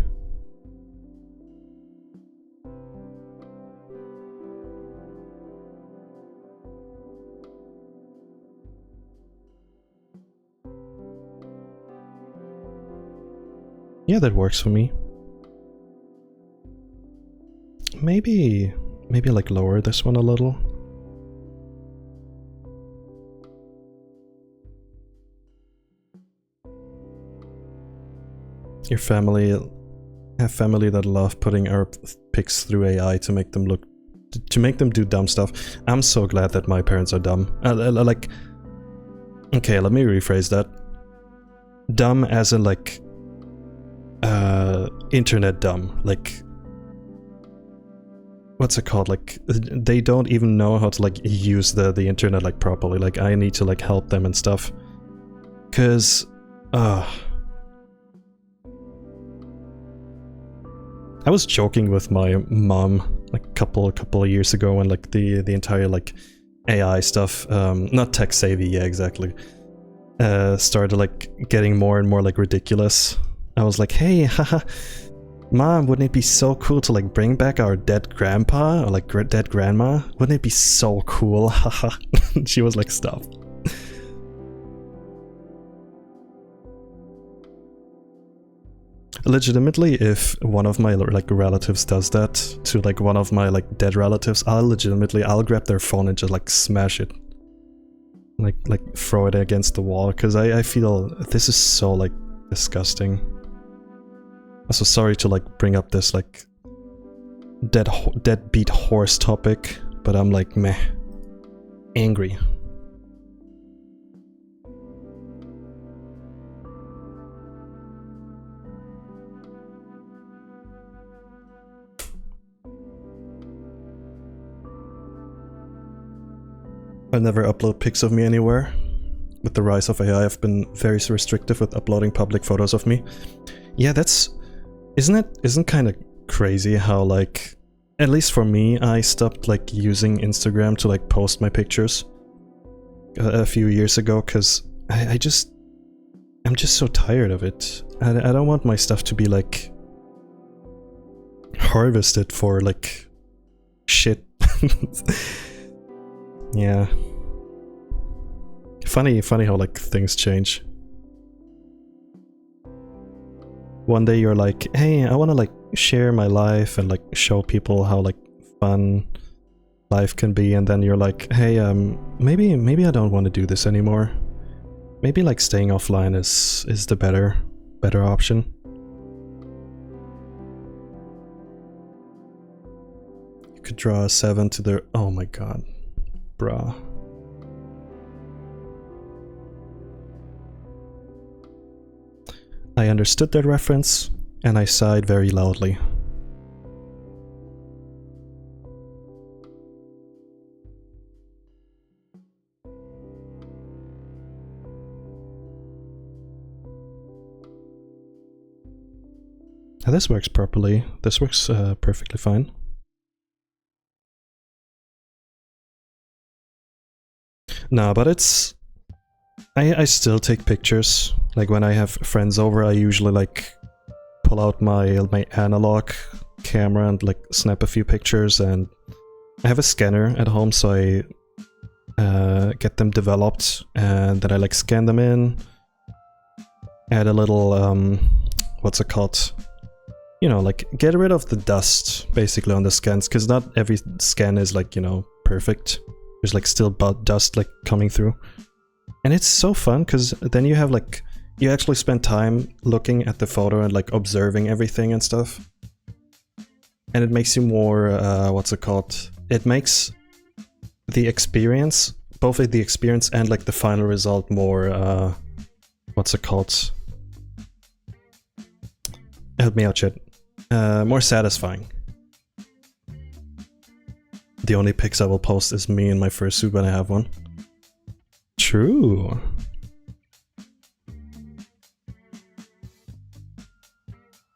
Yeah, that works for me. Maybe like lower this one a little. Your family have family that love putting our pics through AI to make them do dumb stuff. I'm so glad that my parents are dumb. Like, okay, let me rephrase that. Dumb as in like internet dumb, like what's it called, like they don't even know how to like use the internet like properly. Like I need to like help them and stuff, cause I was joking with my mom like a couple of years ago when like the entire like AI stuff, not tech savvy, yeah, exactly, started like getting more and more like ridiculous. I was like, hey, haha, Mom, wouldn't it be so cool to like bring back our dead grandpa or like dead grandma? Wouldn't it be so cool? Haha. She was like, stop. Legitimately, if one of my like relatives does that to like one of my like dead relatives, I'll grab their phone and just like smash it. Like throw it against the wall, because I feel this is so like disgusting. I'm so sorry to like bring up this like deadbeat horse topic, but I'm like meh, angry. I never upload pics of me anywhere. With the rise of AI, I've been very restrictive with uploading public photos of me. Yeah, isn't kind of crazy how like, at least for me, I stopped like using Instagram to like post my pictures a few years ago, because I'm just so tired of it. I don't want my stuff to be like harvested for like shit. Yeah. Funny how like things change. One day you're like, hey, I want to like share my life and like show people how like fun life can be, and then you're like, hey, maybe I don't want to do this anymore. Maybe like staying offline is the better option. You could draw a 7 to the... Oh my god. Bruh. I understood that reference, and I sighed very loudly. This works properly. This works perfectly fine. No, but it's... I still take pictures. Like when I have friends over, I usually like pull out my analog camera and like snap a few pictures, and I have a scanner at home, so I get them developed, and then I like scan them in, add a little what's it called? You know, like get rid of the dust basically on the scans, because not every scan is like, you know, perfect. There's like still dust like coming through. And it's so fun, because then you have like, you actually spend time looking at the photo and like observing everything and stuff. And it makes you more, what's it called? It makes the experience, both the experience and like the final result more, what's it called? Help me out, chat. More satisfying. The only pics I will post is me in my fursuit when I have one. True.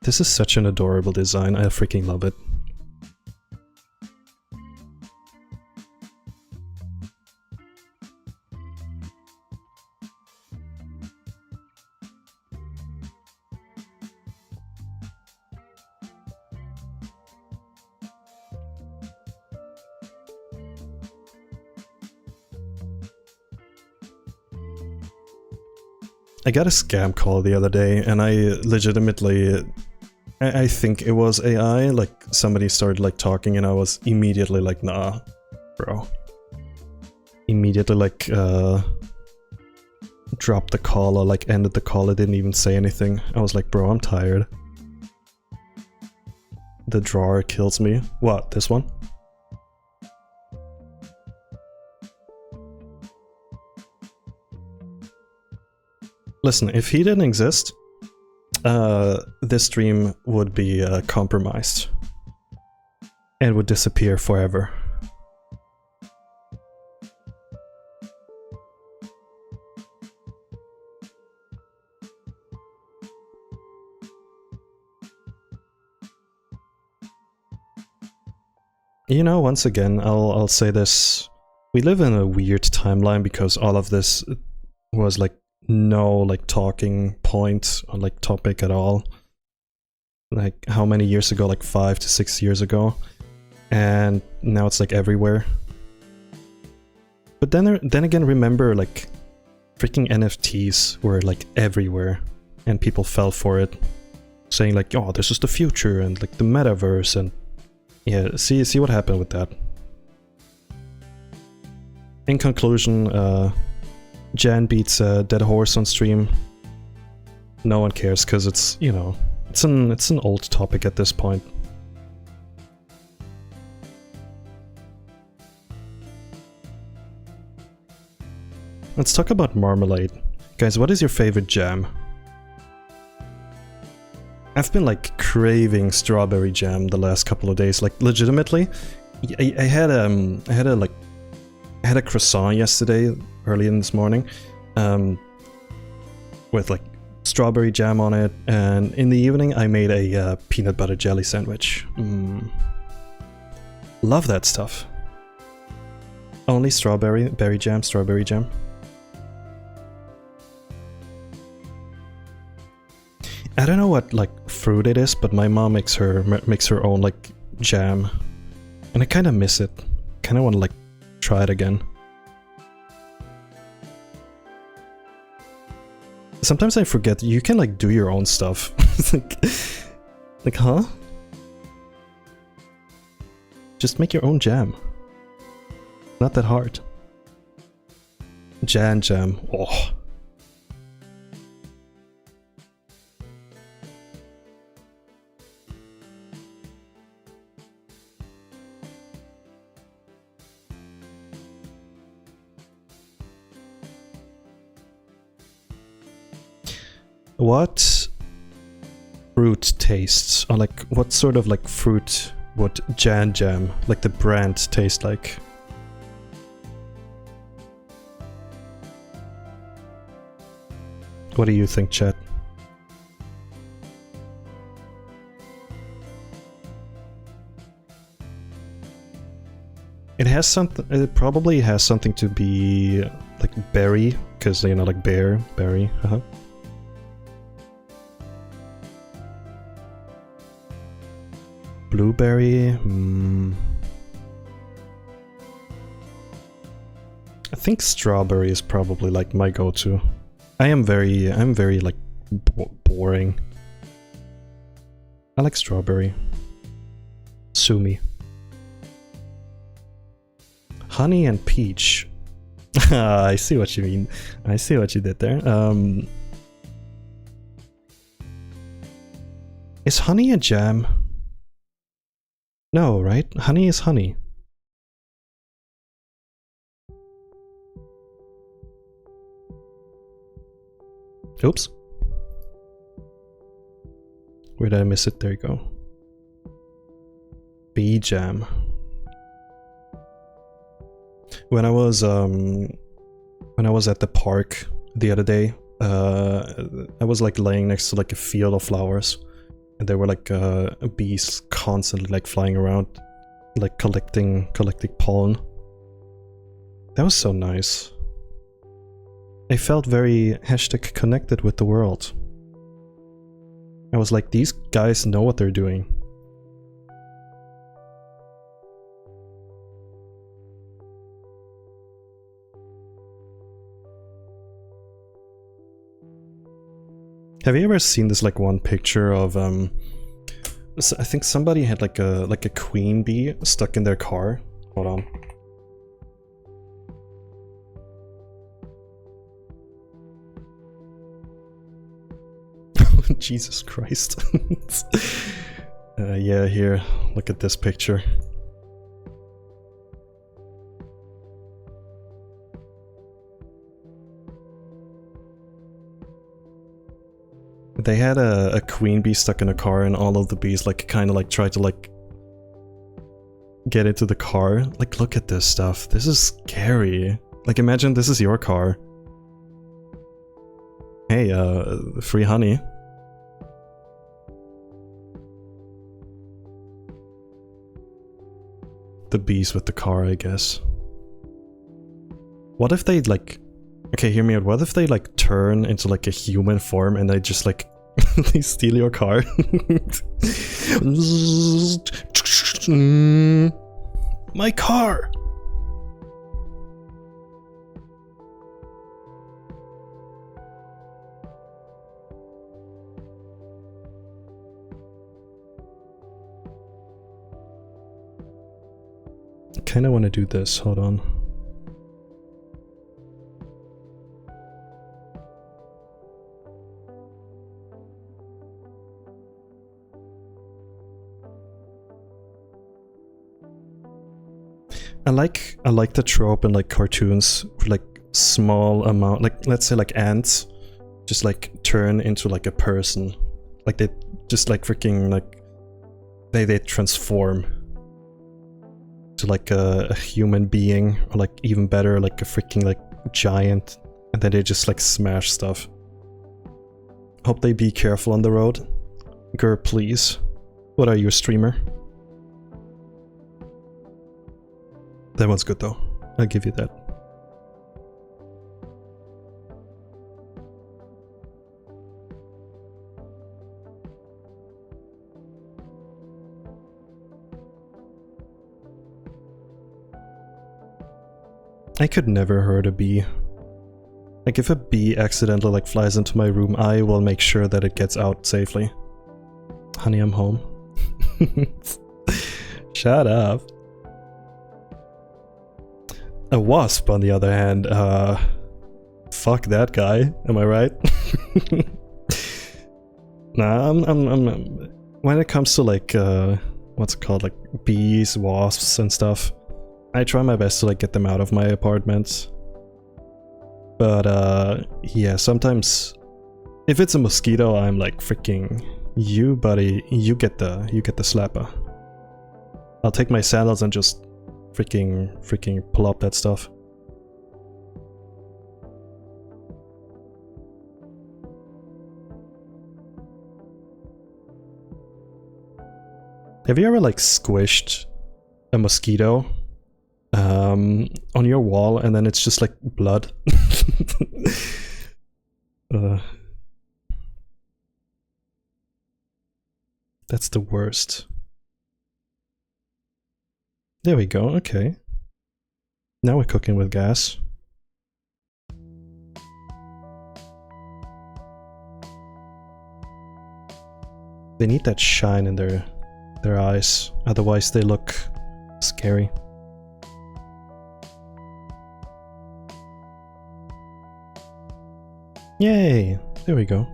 This is such an adorable design. I freaking love it. I got a scam call the other day, and I legitimately, I think it was AI. Like somebody started like talking, and I was immediately like, nah, bro. Immediately like dropped the call or like ended the call. I didn't even say anything. I was like, bro, I'm tired. The drawer kills me. What, this one? Listen, if he didn't exist, this stream would be compromised and would disappear forever. You know, once again, I'll say this. We live in a weird timeline because all of this was like no like talking point or like topic at all. Like how many years ago? Like 5 to 6 years ago. And now it's like everywhere. But then again, remember like freaking NFTs were like everywhere and people fell for it, saying like, oh, this is the future and like the metaverse, and yeah, see what happened with that. In conclusion, Jan beats Dead Horse on stream. No one cares because it's, you know, it's an old topic at this point. Let's talk about marmalade. Guys, what is your favorite jam? I've been like craving strawberry jam the last couple of days, like legitimately. I had a croissant yesterday, early in this morning, with like strawberry jam on it, and in the evening I made a peanut butter jelly sandwich. Love that stuff. Only strawberry jam. I don't know what like fruit it is, but my mom makes her own like jam, and I kind of miss it. Kind of want to like try it again. Sometimes I forget you can like do your own stuff. like, huh? Just make your own jam. Not that hard. Jam. Oh. What fruit tastes, or like what sort of like fruit would jam, like the brand, taste like? What do you think, chat? It has something. It probably has something to be like berry, because you know, like berry. Blueberry. I think strawberry is probably like my go-to. I'm very like boring. I like strawberry. Sue me. Honey and peach. I see what you mean. I see what you did there. Is honey a jam? No, right? Honey is honey. Oops. Where did I miss it? There you go. Bee jam. When I was at the park the other day, I was like laying next to like a field of flowers, and there were like bees constantly like flying around, like collecting pollen. That was so nice. I felt very #connected with the world. I was like, these guys know what they're doing. Have you ever seen this like one picture of I think somebody had like a queen bee stuck in their car? Hold on. Jesus Christ. Yeah, here, look at this picture. They had a queen bee stuck in a car, and all of the bees like kind of like tried to like get into the car. Like, look at this stuff. This is scary. Like, imagine this is your car. Hey, free honey. The bees with the car, I guess. What if they like... Okay, hear me out. What if they like turn into like a human form and they just like... they steal your car? My car! I kinda wanna do this, hold on. I like the trope in like cartoons where like small amount, like let's say like ants just like turn into like a person. Like they just like freaking like they transform to like a human being, or like even better like a freaking like giant, and then they just like smash stuff. Hope they be careful on the road. Girl, please. What are you, a streamer? That one's good though. I'll give you that. I could never hurt a bee. Like if a bee accidentally like flies into my room, I will make sure that it gets out safely. Honey, I'm home. Shut up. A wasp, on the other hand, fuck that guy, am I right? Nah, when it comes to like, what's it called, like bees, wasps and stuff, I try my best to like get them out of my apartment. But yeah, sometimes if it's a mosquito, I'm like freaking you, buddy, you get the slapper. I'll take my sandals and just freaking pull up that stuff. Have you ever like squished a mosquito on your wall and then it's just like blood? That's the worst. There we go, okay. Now we're cooking with gas. They need that shine in their eyes, otherwise they look scary. Yay! There we go.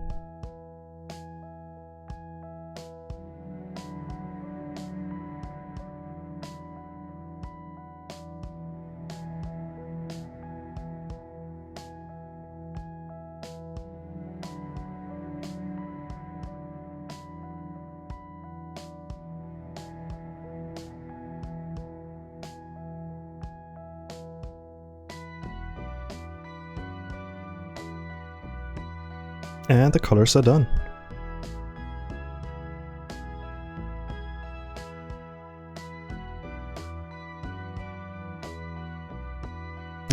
And the colors are done.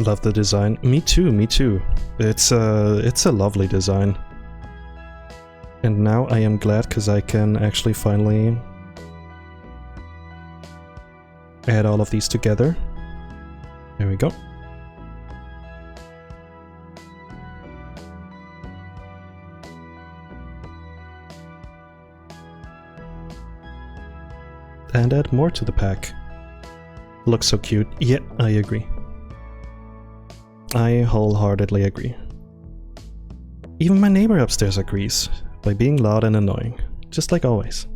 Love the design. Me too, me too. It's a lovely design. And now I am glad because I can actually finally add all of these together. There we go. and add more to the pack. Looks so cute. Yeah, I agree. I wholeheartedly agree. Even my neighbor upstairs agrees, by being loud and annoying, just like always.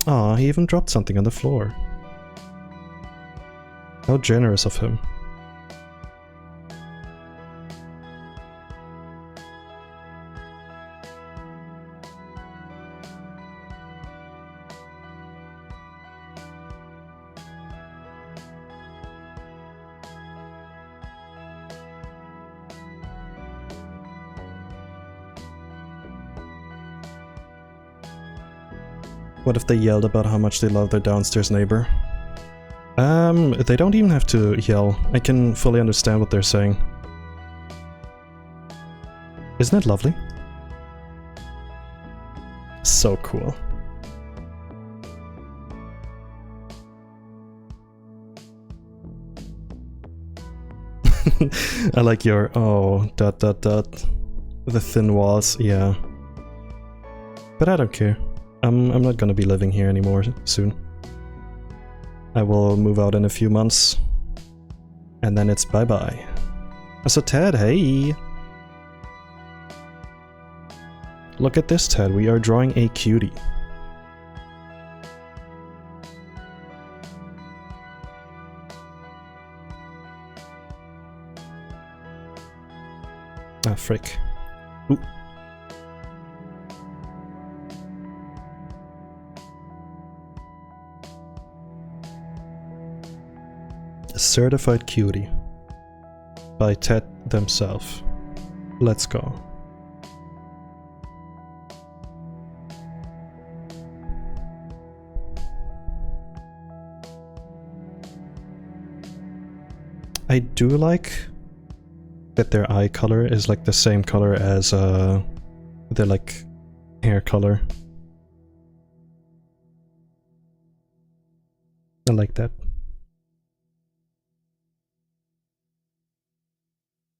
Aw, he even dropped something on the floor. How generous of him. What if they yelled about how much they love their downstairs neighbor? They don't even have to yell. I can fully understand what they're saying. Isn't it lovely? So cool. I like your dot. The thin walls, yeah. But I don't care. I'm not gonna be living here anymore soon. I will move out in a few months. And then it's bye-bye. So Ted, hey! Look at this, Ted. We are drawing a cutie. Ah, frick. Ooh. Certified Cutie by Ted themselves. Let's go. I do like that their eye color is like the same color as their like hair color. I like that.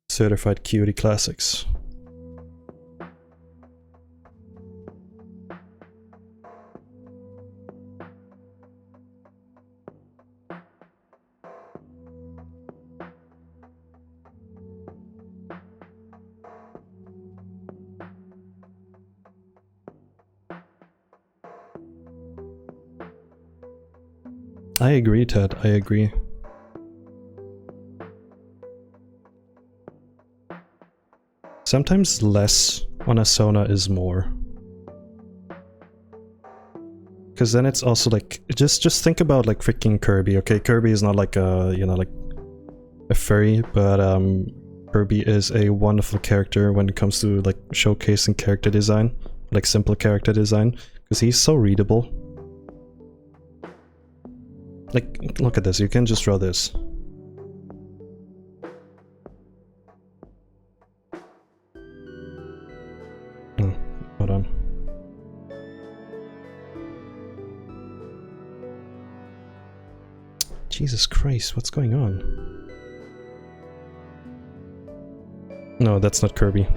Certified Cutie Classics. I agree, Ted, I agree. Sometimes less on a Sona is more. Because then it's also like, just think about like freaking Kirby, okay? Kirby is not like a, you know, like a furry, but Kirby is a wonderful character when it comes to like showcasing character design, like simple character design, because he's so readable. Like, look at this, you can just draw this. Hold on. Jesus Christ, what's going on? No, that's not Kirby.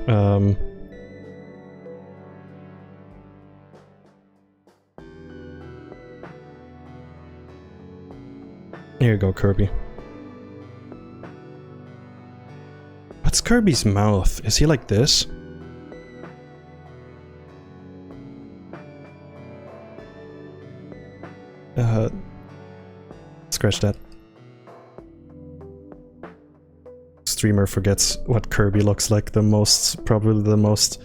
Here you go, Kirby. What's Kirby's mouth? Is he like this? Scratch that. Streamer forgets what Kirby looks like the most, probably the most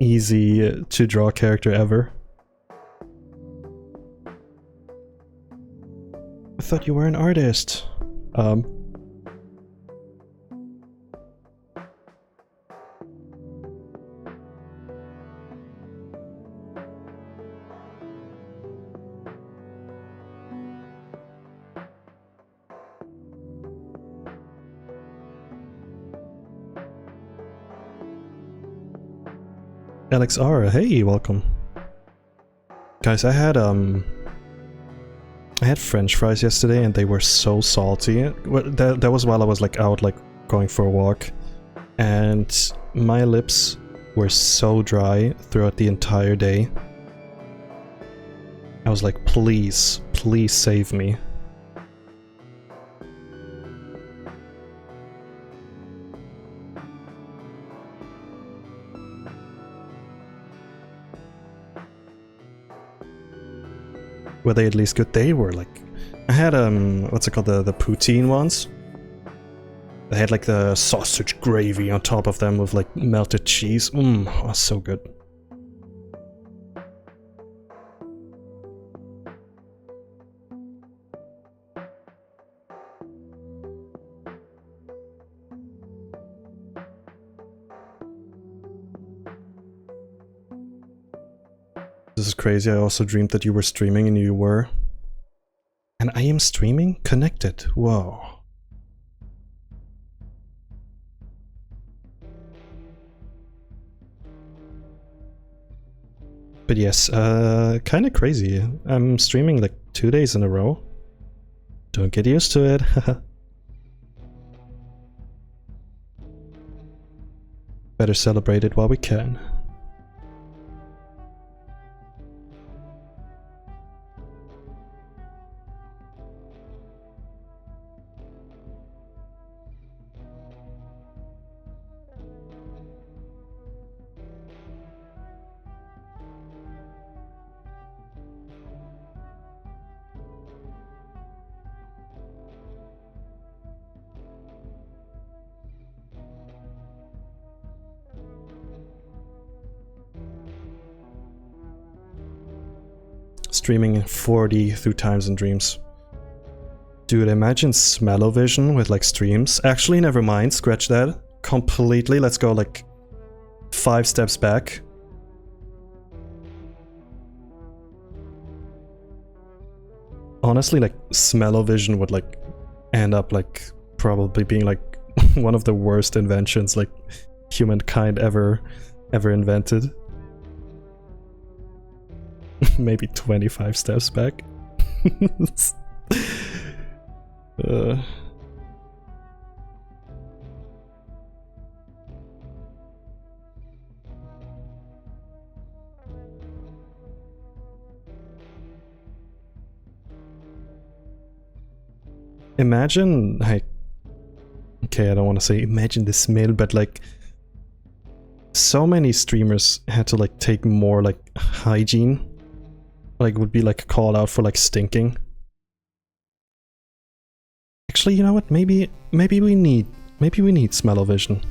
easy to draw character ever. I thought you were an artist. Alex R, hey, welcome. Guys, I had French fries yesterday and they were so salty. That was while I was like out like going for a walk, and my lips were so dry throughout the entire day. I was like, please, please save me. Were they at least good? They were like, I had what's it called, the poutine ones. They had like the sausage gravy on top of them with like melted cheese. Oh, so good. This is crazy. I also dreamed that you were streaming and you were. And I am streaming? Connected. Whoa. But yes, kind of crazy. I'm streaming like 2 days in a row. Don't get used to it. Better celebrate it while we can. Streaming 42 times in dreams. Dude, imagine smell-o-vision with like streams. Actually, never mind, scratch that. Completely, let's go like 5 steps back. Honestly, like smell-o-vision would like end up like probably being like one of the worst inventions like humankind ever invented. Maybe 25 steps back. Imagine, like, okay, I don't want to say imagine the smell, but like, so many streamers had to like take more like hygiene. Like, would be like a call out for like stinking. Actually, you know what? Maybe we need smell-o-vision.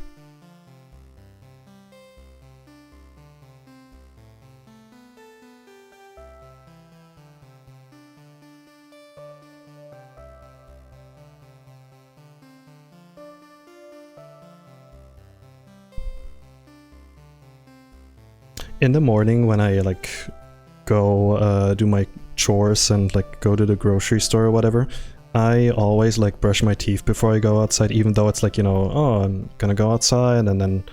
In the morning when I like go do my chores and like go to the grocery store or whatever, I always like brush my teeth before I go outside, even though it's like, you know, oh, I'm gonna go outside and then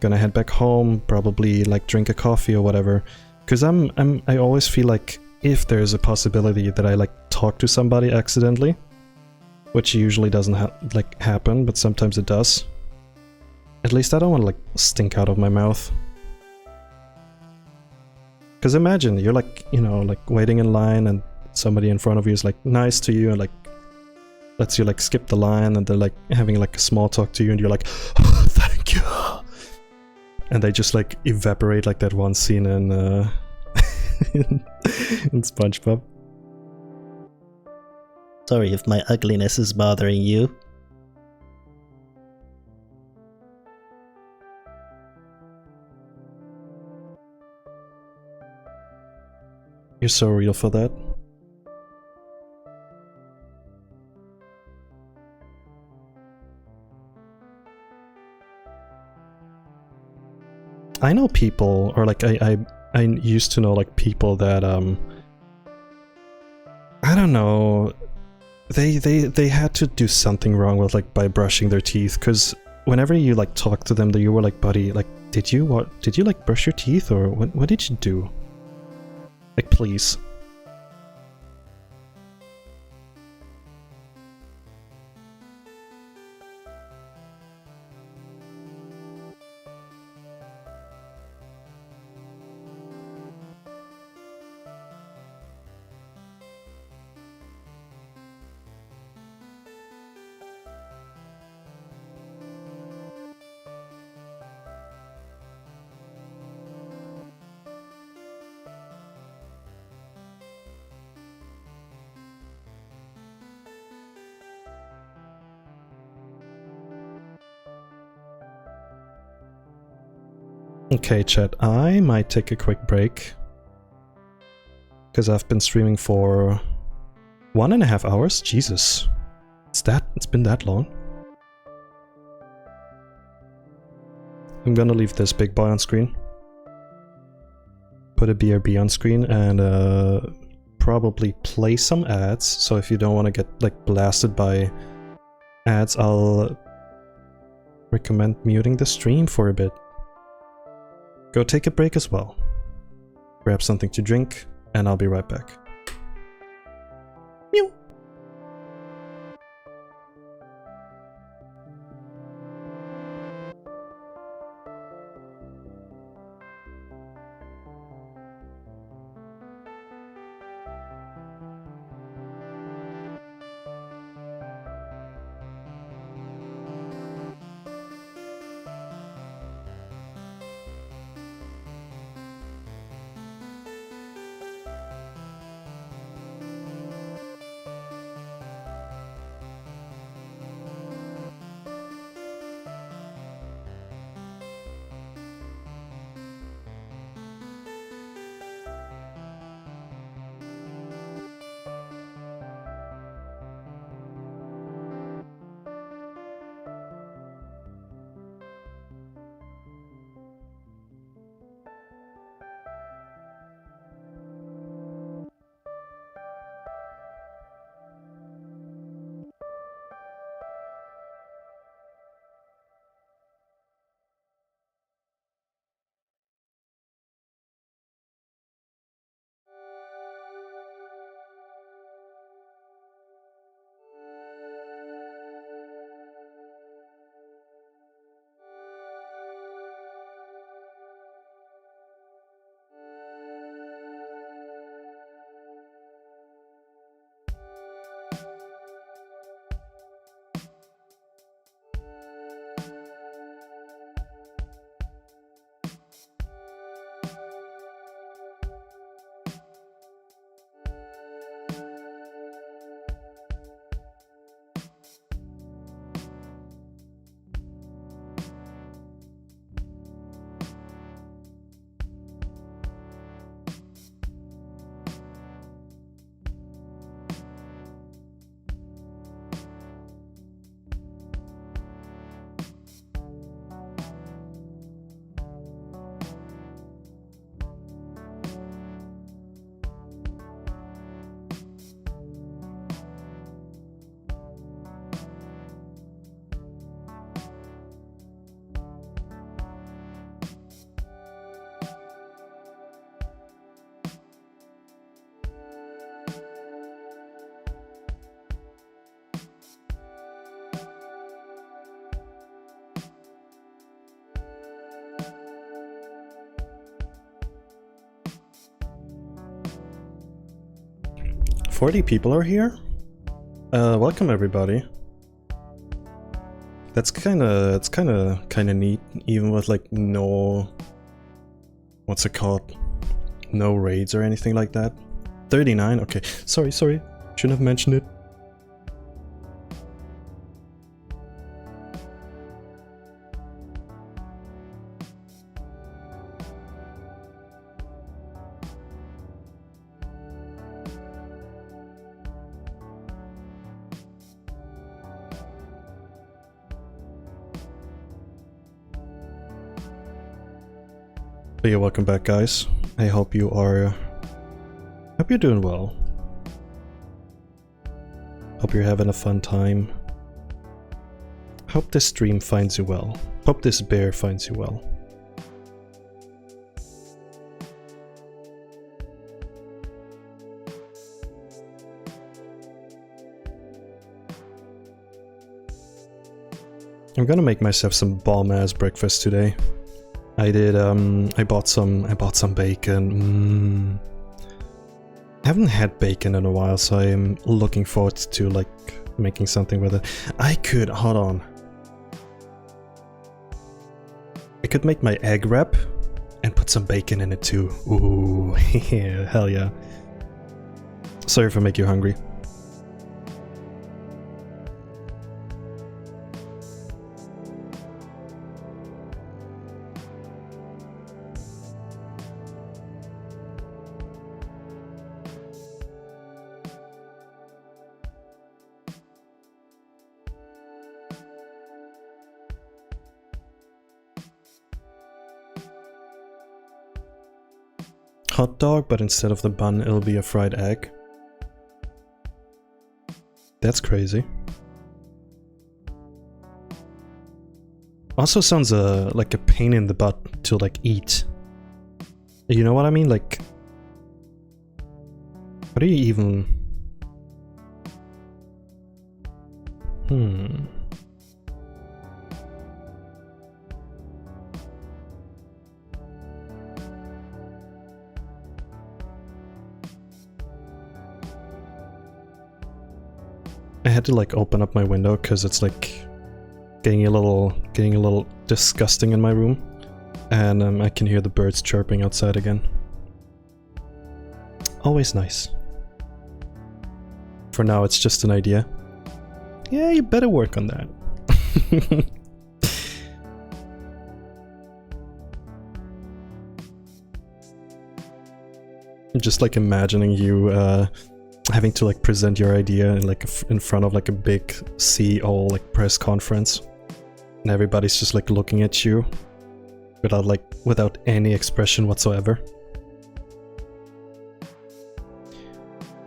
gonna head back home, probably like drink a coffee or whatever. Because I always feel like if there's a possibility that I like talk to somebody accidentally, which usually doesn't like happen, but sometimes it does. At least I don't want to like stink out of my mouth. Because imagine, you're like, you know, like waiting in line and somebody in front of you is like nice to you and like lets you like skip the line and they're like having like a small talk to you and you're like, oh, thank you. And they just like evaporate like that one scene in, in SpongeBob. Sorry if my ugliness is bothering you. You're so real for that. I know people, or like I used to know like people that I don't know, they had to do something wrong with like by brushing their teeth, because whenever you like talk to them, you were like, buddy, like did you like brush your teeth or what did you do? Like, please. Okay, chat, I might take a quick break. Because I've been streaming for 1.5 hours? Jesus. It's been that long? I'm gonna leave this big boy on screen. Put a BRB on screen and probably play some ads. So if you don't want to get like blasted by ads, I'll recommend muting the stream for a bit. Go take a break as well. Grab something to drink, and I'll be right back. Meow. $40 people are here? Welcome everybody. It's kinda neat, even with like no... what's it called? No raids or anything like that. 39, okay. Sorry, shouldn't have mentioned it. But yeah, welcome back guys. I hope you are... hope you're doing well. Hope you're having a fun time. Hope this stream finds you well. Hope this bear finds you well. I'm gonna make myself some bomb-ass breakfast today. I did, I bought some bacon. I haven't had bacon in a while, so I'm looking forward to, like, making something with it. Hold on. I could make my egg wrap and put some bacon in it too. Ooh, yeah, hell yeah. Sorry if I make you hungry. hot dog, but instead of the bun, it'll be a fried egg. That's crazy. Also sounds like a pain in the butt to like eat. You know what I mean? Like, how do you even... I had to like open up my window because it's like getting a little disgusting in my room, and I can hear the birds chirping outside again. Always nice. For now, it's just an idea. Yeah, you better work on that. I'm just like imagining you having to like present your idea like in front of like a big CEO like press conference, and everybody's just like looking at you without any expression whatsoever.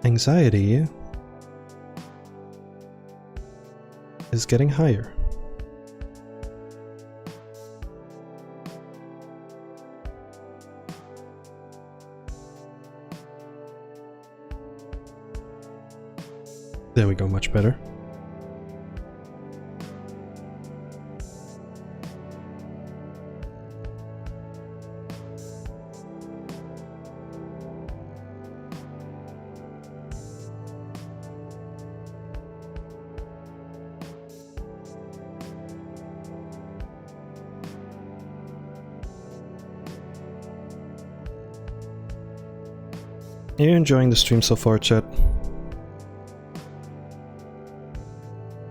Anxiety is getting higher. There we go, much better. Are you enjoying the stream so far, chat?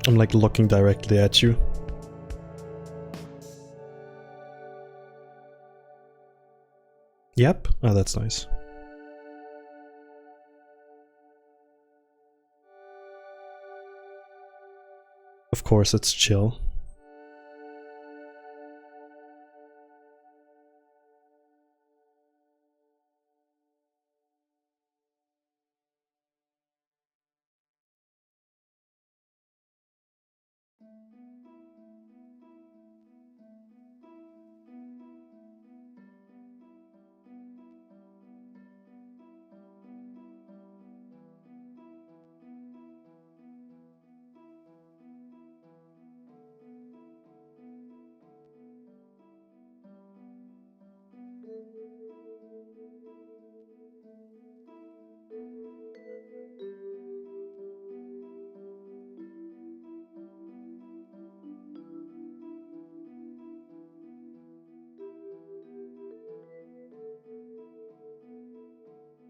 I'm like looking directly at you. Yep. Oh, that's nice. Of course, it's chill.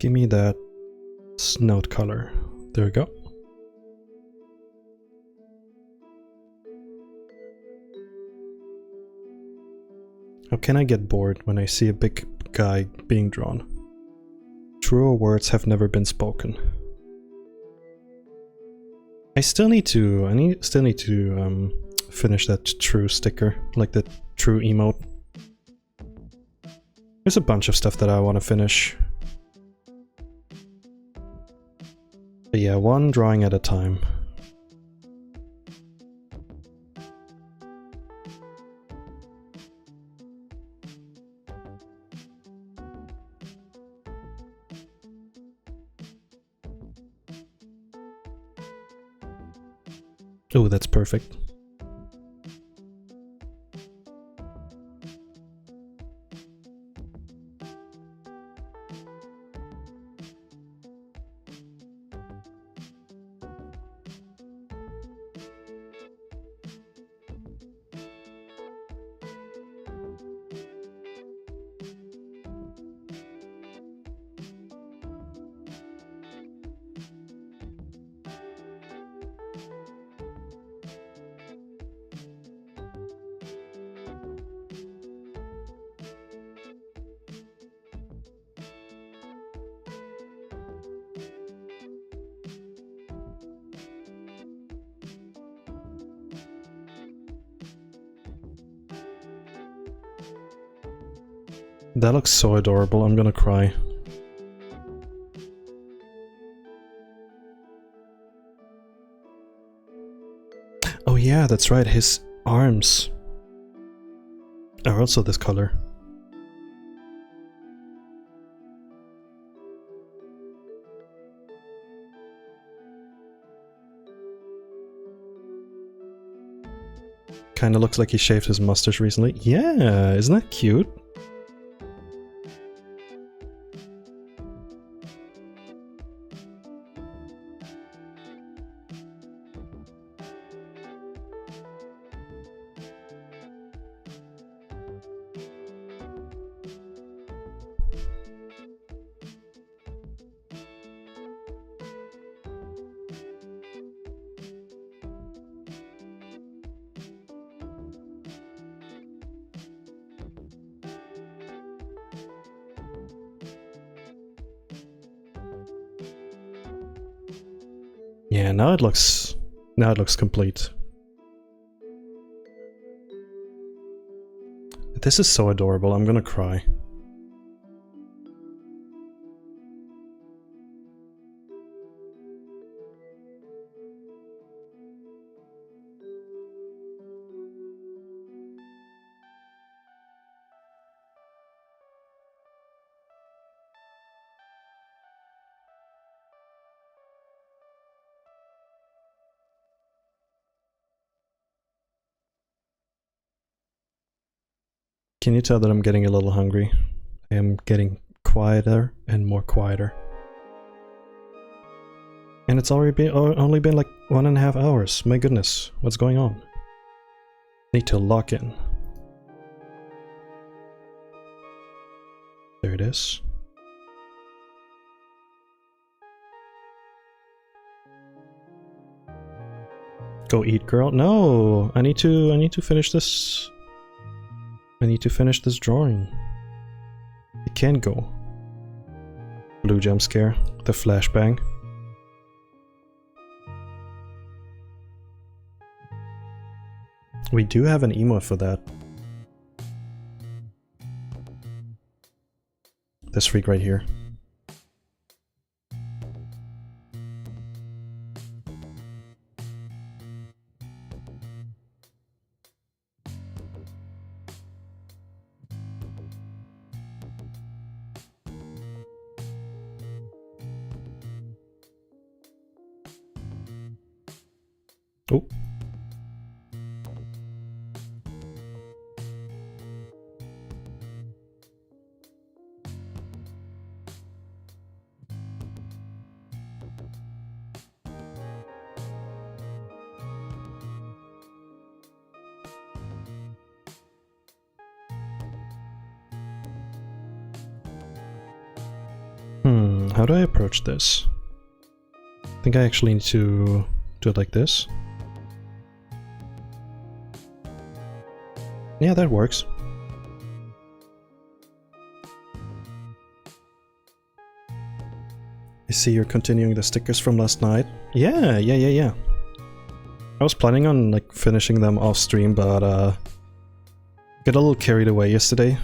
Give me that snout color. There we go. How can I get bored when I see a big guy being drawn? Truer words have never been spoken. I still need to finish that true sticker, like the true emote. There's a bunch of stuff that I want to finish. But yeah, one drawing at a time. Oh, that's perfect. That looks so adorable, I'm gonna cry. yeah, that's right, his arms are also this color. Kinda looks like he shaved his mustache recently. Yeah, isn't that cute? Yeah, now it looks complete. This is so adorable, I'm gonna cry. Can you tell that I'm getting a little hungry? I am getting quieter and more quieter. And it's only been like 1.5 hours. My goodness, what's going on? Need to lock in. There it is. Go eat, girl. No, I need to finish this. I need to finish this drawing. It can't go. Blue jump scare. The flashbang. We do have an emote for that. This freak right here. Oh. How do I approach this? I think I actually need to do it like this. Yeah, that works. I see you're continuing the stickers from last night. Yeah. I was planning on like finishing them off stream, but got a little carried away yesterday.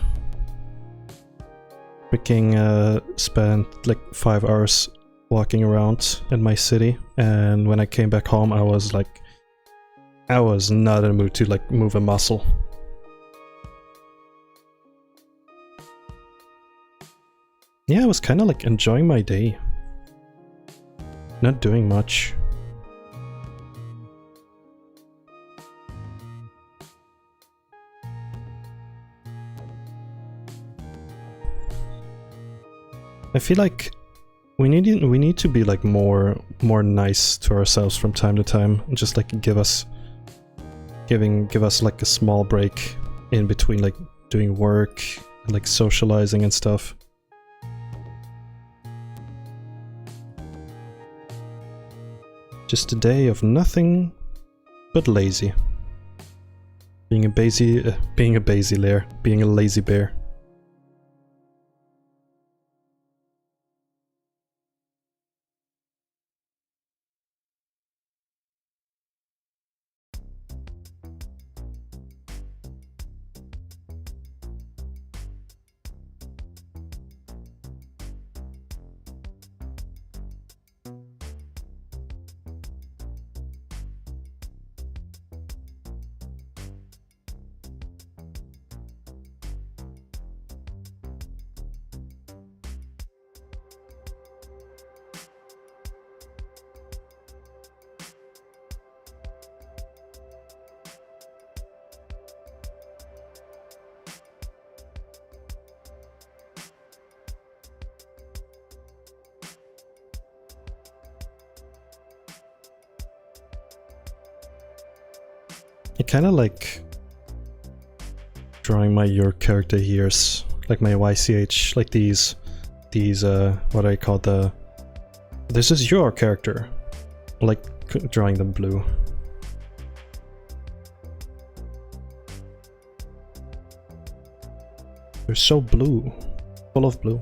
Freaking spent like 5 hours walking around in my city, and when I came back home I was not in the mood to like move a muscle. Yeah, I was kind of like enjoying my day. Not doing much. I feel like we need to be like more nice to ourselves from time to time. Just like give us like a small break in between like doing work and like socializing and stuff. Just a day of nothing but lazy. Being a lazy bear. I kind of like drawing my your character here, like my YCH, like these what I call the, this is your character, I like drawing them blue. They're so blue, full of blue.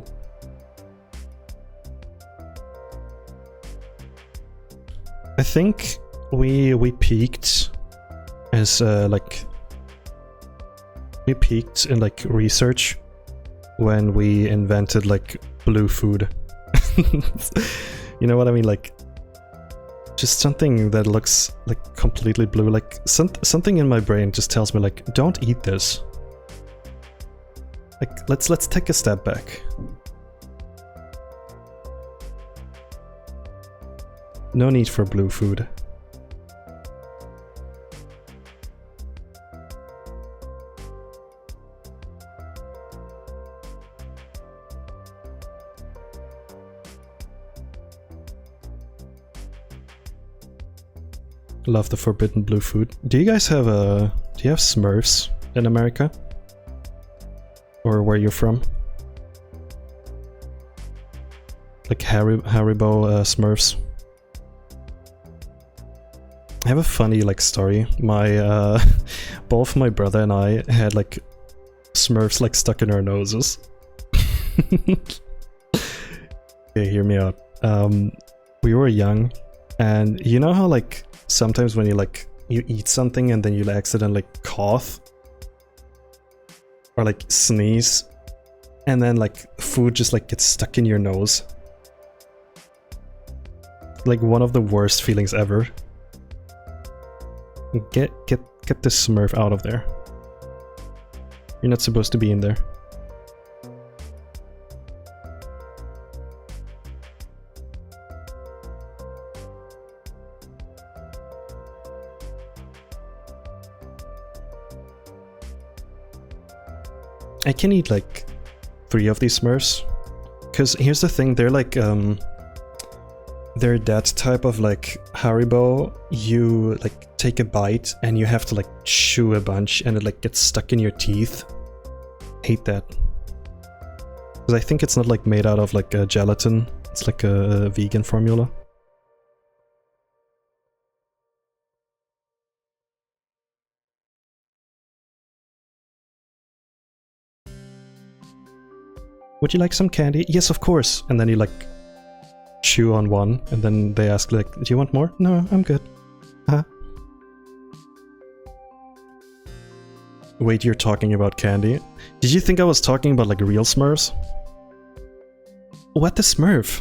I think we peaked as like we peaked in like research when we invented like blue food. You know what I mean? Like just something that looks like completely blue. Like something in my brain just tells me like, don't eat this. Like let's take a step back. No need for blue food. Love the forbidden blue food. Do you guys have do you have Smurfs in America? Or where you're from? Like Haribo Smurfs. I have a funny like story. My both my brother and I had like Smurfs like stuck in our noses. Okay, hear me out. We were young, and you know how like sometimes when you eat something and then you accidentally cough or like sneeze, and then like food just like gets stuck in your nose. Like one of the worst feelings ever. Get this Smurf out of there. You're not supposed to be in there. I can eat like 3 of these Smurfs. Cause here's the thing, they're like they're that type of like Haribo. You like take a bite and you have to like chew a bunch and it like gets stuck in your teeth. Hate that. Because I think it's not like made out of like a gelatin. It's like a vegan formula. Would you like some candy? Yes, of course. And then you like chew on one, and then they ask like, do you want more? No, I'm good. Huh? Wait, you're talking about candy? Did you think I was talking about like real Smurfs? What the Smurf?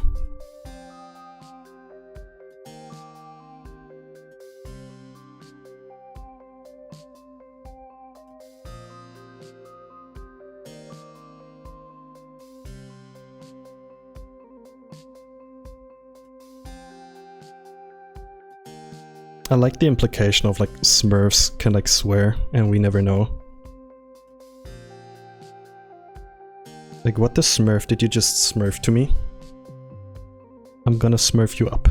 I like the implication of like Smurfs can like swear and we never know. Like what the Smurf did you just Smurf to me? I'm gonna Smurf you up.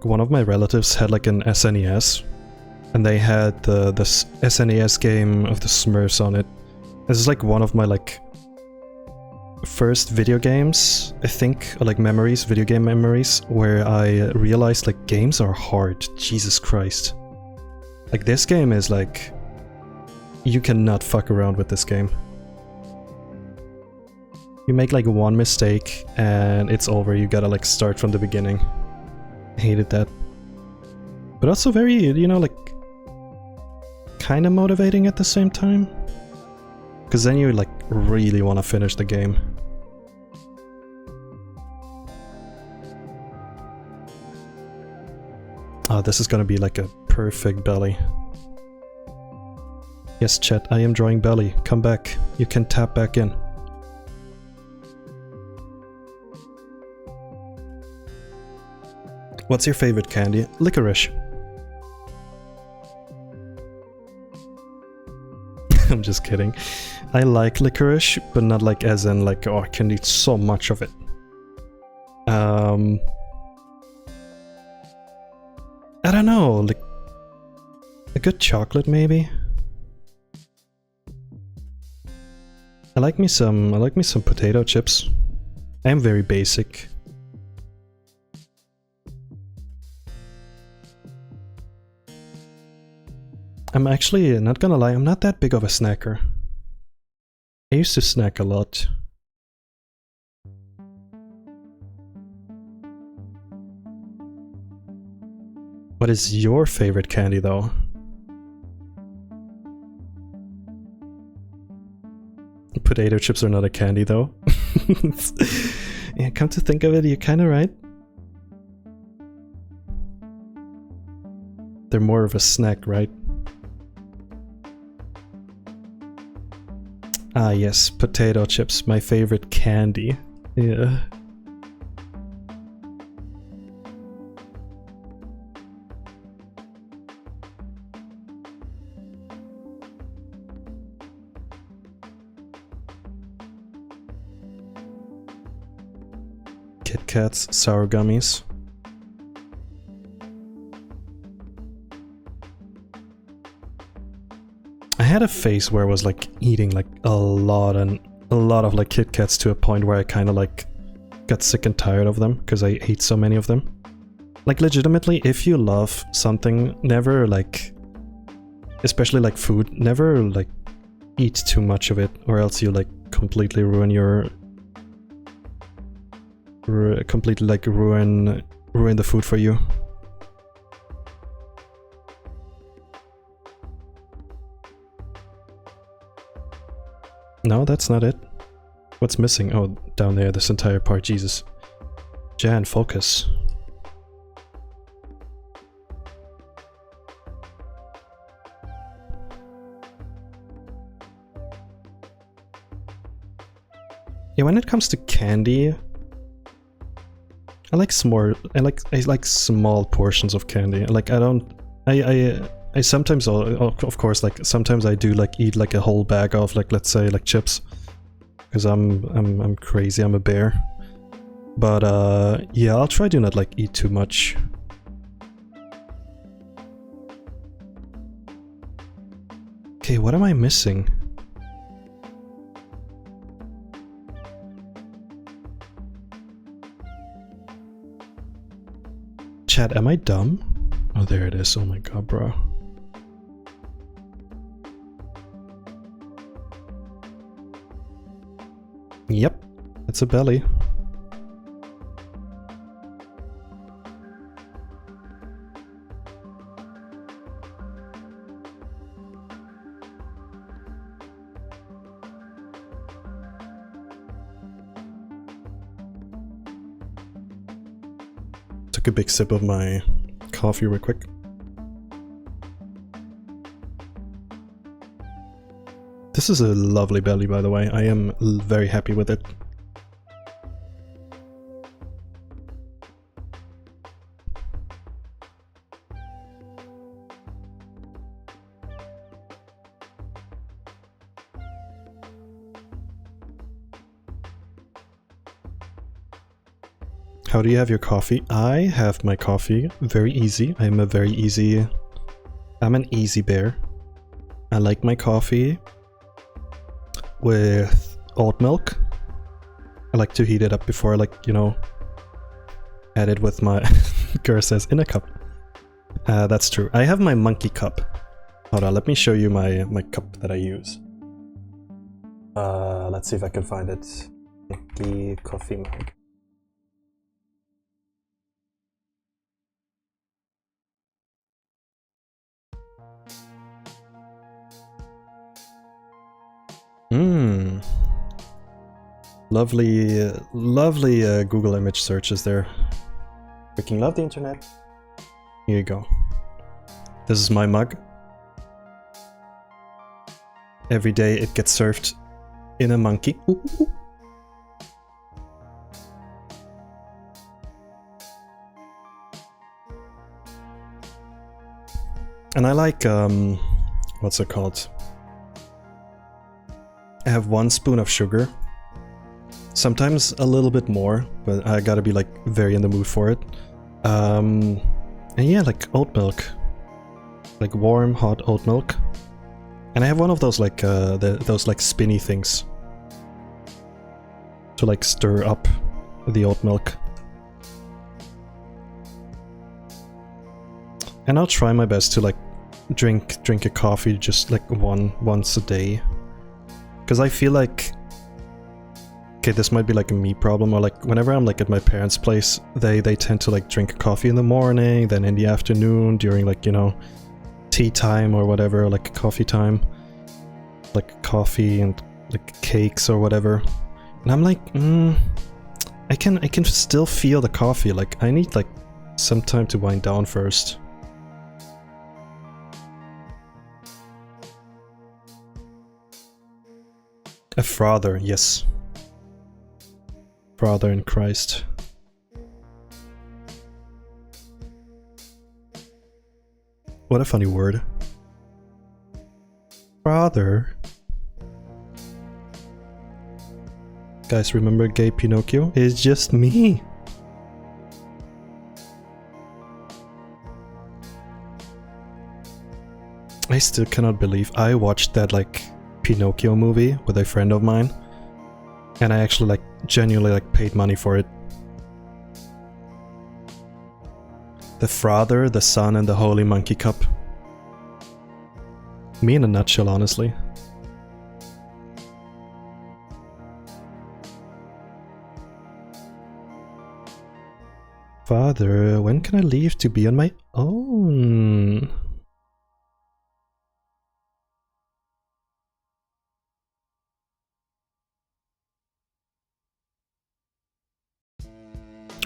One of my relatives had like an SNES, and they had this SNES game of the Smurfs on it. This is like one of my like first video games, I think, or like memories, video game memories, where I realized like games are hard. Jesus Christ. Like this game is like, you cannot fuck around with this game. You make like one mistake and it's over, you gotta like start from the beginning. Hated that. But also very, you know, like kinda motivating at the same time. Because then you like really want to finish the game. Oh, this is gonna be like a perfect belly. Yes, chat, I am drawing belly. Come back. You can tap back in. What's your favorite candy? Licorice. I'm just kidding. I like licorice, but not like as in like, oh, I can eat so much of it. I don't know, like a good chocolate maybe. I like me some potato chips. I am very basic. I'm actually not gonna lie, I'm not that big of a snacker. I used to snack a lot. What is your favorite candy though? Potato chips are not a candy though. Yeah, come to think of it, you're kinda right. They're more of a snack, right? Ah yes, potato chips, my favorite candy. Yeah. Kit Kats, sour gummies. I had a phase where I was like eating like a lot of like Kit Kats to a point where I kind of like got sick and tired of them because I ate so many of them. Like legitimately, if you love something, never like, especially like food, never like eat too much of it, or else you like completely ruin your completely like ruin the food for you. No, that's not it. What's missing? Oh, down there, this entire part, Jesus. Jan, focus. Yeah, when it comes to candy, I like small portions of candy. Like I sometimes, of course, like sometimes I do like eat like a whole bag of like, let's say like chips, because I'm crazy, I'm a bear. But yeah, I'll try to not like eat too much. Okay, what am I missing? Chat, am I dumb? Oh, there it is. Oh my god, bro. Yep, it's a belly. Took a big sip of my coffee real quick. This is a lovely belly, by the way. I am very happy with it. How do you have your coffee? I have my coffee very easy. I'm an easy bear. I like my coffee with oat milk. I like to heat it up before I like, you know, add it with my... Girl says, in a cup. That's true. I have my monkey cup. Hold on, let me show you my cup that I use. Let's see if I can find it. Monkey coffee mug. Lovely Google image searches there. Freaking love the internet. Here you go. This is my mug. Every day it gets served in a monkey. Ooh, ooh, ooh. And I like, what's it called? I have 1 spoon of sugar. Sometimes a little bit more, but I gotta be like very in the mood for it. And yeah, like oat milk. Like warm, hot oat milk. And I have one of those like, those like spinny things. To like stir up the oat milk. And I'll try my best to like drink a coffee just like once a day. Because I feel like, okay, this might be like a me problem, or like whenever I'm like at my parents' place, they tend to like drink coffee in the morning, then in the afternoon during like, you know, tea time or whatever, like coffee time, like coffee and like cakes or whatever. And I'm like, I can still feel the coffee. Like I need like some time to wind down first. A father, yes. Father in Christ. What a funny word. Father. Guys, remember gay Pinocchio? It's just me. I still cannot believe I watched that like Pinocchio movie with a friend of mine, and I actually like genuinely like paid money for it. The Father, the Son, and the Holy Monkey Cup. Me in a nutshell, honestly. Father, when can I leave to be on my own?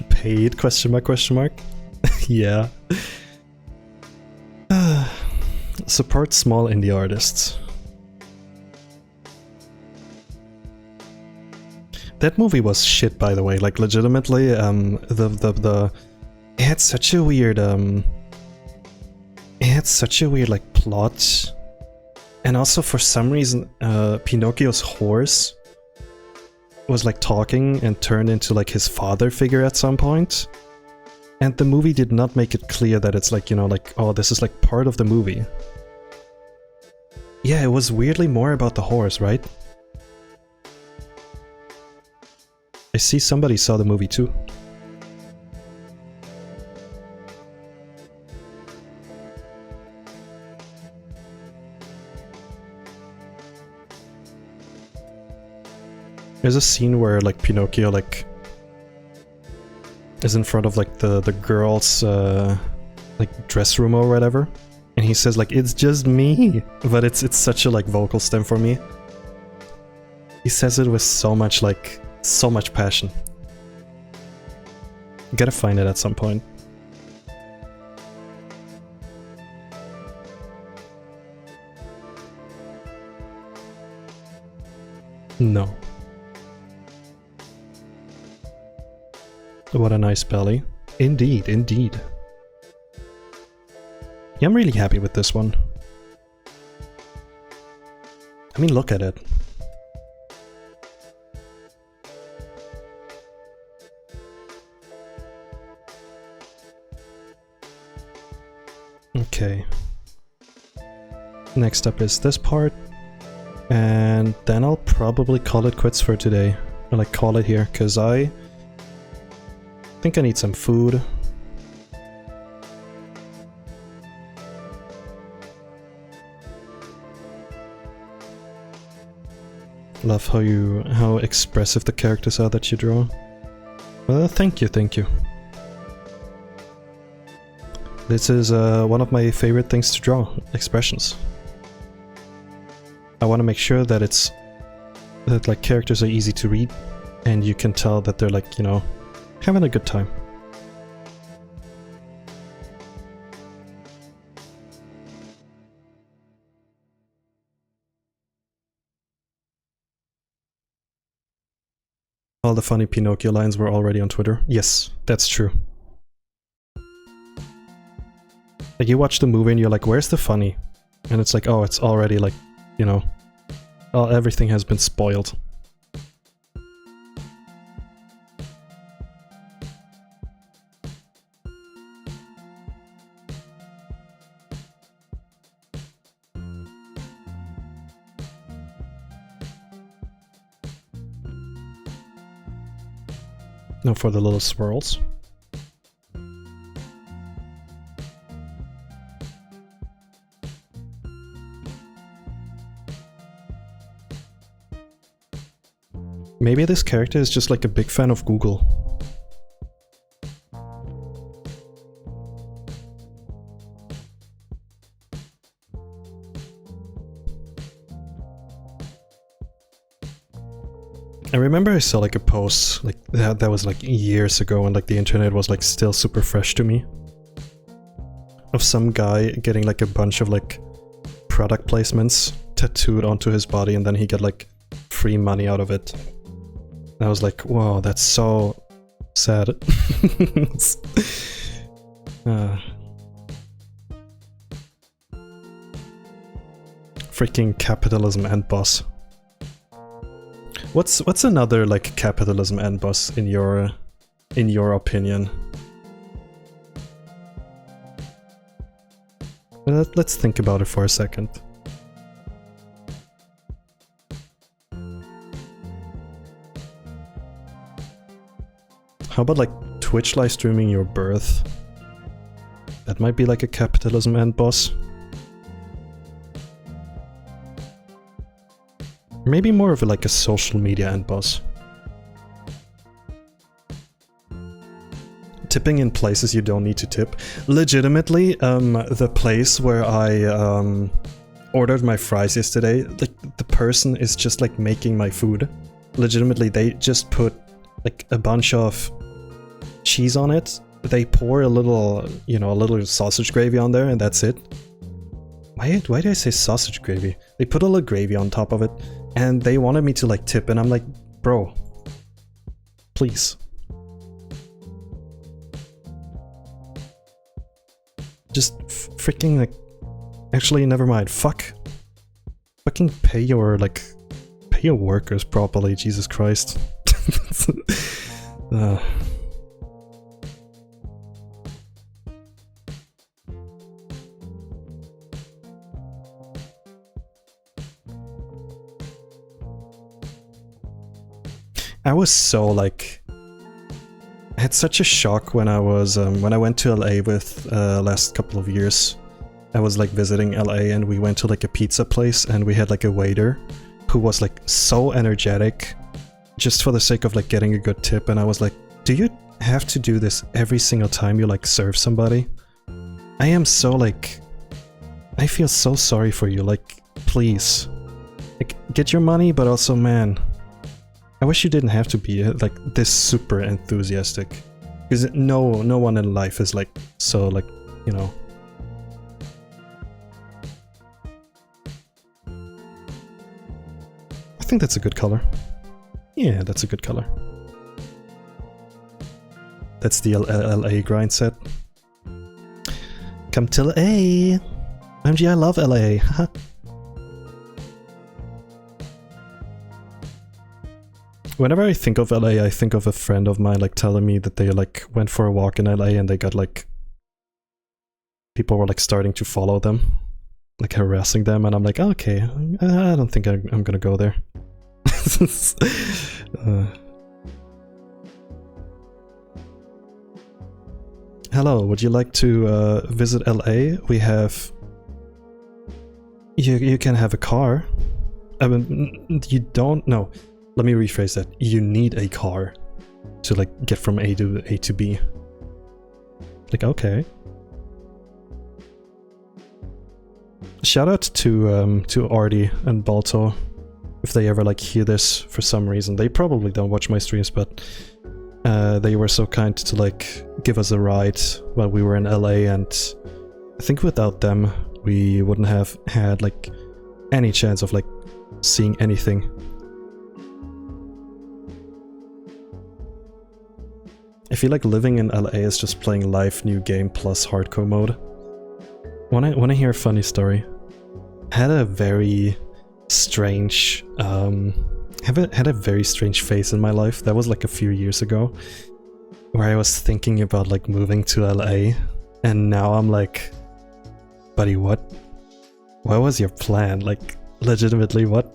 Paid? Question mark, question mark? Yeah. Support small indie artists. That movie was shit, by the way. Like, legitimately, it had such a weird, like, plot. And also, for some reason, Pinocchio's horse was, like, talking and turned into, like, his father figure at some point. And the movie did not make it clear that it's, like, you know, like, oh, this is, like, part of the movie. Yeah, it was weirdly more about the horse, right? I see somebody saw the movie too. There's a scene where like Pinocchio like is in front of like the girls like dress room or whatever, and he says like, it's just me, but it's such a like vocal stem for me. He says it with so much like so much passion. Gotta find it at some point. No. What a nice belly. Indeed, indeed. Yeah, I'm really happy with this one. I mean, look at it. Okay. Next up is this part. And then I'll probably call it quits for today. Or like call it here, because I think I need some food. Love how expressive the characters are that you draw. Thank you, thank you. This is one of my favorite things to draw, expressions. I want to make sure that that like characters are easy to read, and you can tell that they're like, you know, having a good time. All the funny Pinocchio lines were already on Twitter. Yes, that's true. Like you watch the movie and you're like, where's the funny? And it's like, oh, it's already like, you know, everything has been spoiled. No, for the little swirls. Maybe this character is just like a big fan of Google. I remember I saw like a post like that was like years ago, and like the internet was like still super fresh to me, of some guy getting like a bunch of like product placements tattooed onto his body, and then he got like free money out of it. And I was like, whoa, that's so sad. Freaking capitalism and boss. What's another like capitalism and boss in your opinion? Let's think about it for a second. How about like Twitch live streaming your birth? That might be like a capitalism end boss. Maybe more of like a social media end boss. Tipping in places you don't need to tip. Legitimately, the place where I ordered my fries yesterday, like the person is just like making my food. Legitimately, they just put like a bunch of cheese on it. They pour a little, you know, a little sausage gravy on there, and that's it. Why did I say sausage gravy? They put a little gravy on top of it, and they wanted me to like tip, and I'm like, bro, please. Just freaking like, actually never mind, fucking pay your workers properly, Jesus Christ. I was so like, I had such a shock when I was when I went to LA with last couple of years. I was like visiting LA, and we went to like a pizza place, and we had like a waiter who was like so energetic just for the sake of like getting a good tip, and I was like, do you have to do this every single time you like serve somebody? I am so like, I feel so sorry for you, like please, like get your money, but also man, I wish you didn't have to be like this super enthusiastic, because no one in life is like so like, you know. I think that's a good color. Yeah, that's a good color. That's the LA grind set. Come to LA! OMG, I love LA! Whenever I think of LA, I think of a friend of mine like telling me that they like went for a walk in LA and they got like, people were like starting to follow them, like harassing them, and I'm like, oh, okay, I don't think I'm gonna go there. Hello, would you like to visit LA? We have... You can have a car. I mean, you don't... No, let me rephrase that. You need a car to like get from A to B. Like, okay. Shout out to Artie and Balto. If they ever like hear this for some reason. They probably don't watch my streams, but they were so kind to like give us a ride while we were in LA, and I think without them we wouldn't have had like any chance of like seeing anything. I feel like living in LA is just playing live new game plus hardcore mode. Wanna hear a funny story? Had a very strange had a very strange phase in my life. That was like a few years ago, where I was thinking about like moving to LA, and now I'm like, buddy, what was your plan? Like, legitimately, what's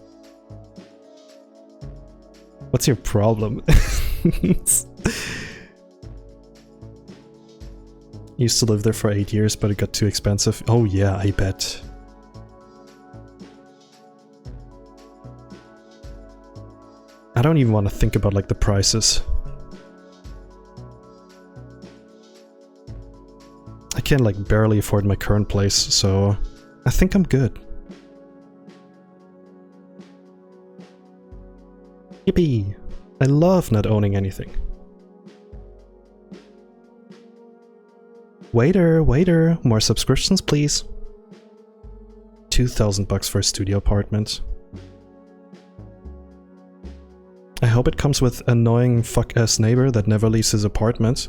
your problem? Used to live there for 8 years, but it got too expensive. Oh yeah, I bet. I don't even want to think about like the prices. I can like barely afford my current place, so I think I'm good. Yippee! I love not owning anything. Waiter, more subscriptions please. 2,000 bucks for a studio apartment. I hope it comes with annoying fuck-ass neighbor that never leaves his apartment.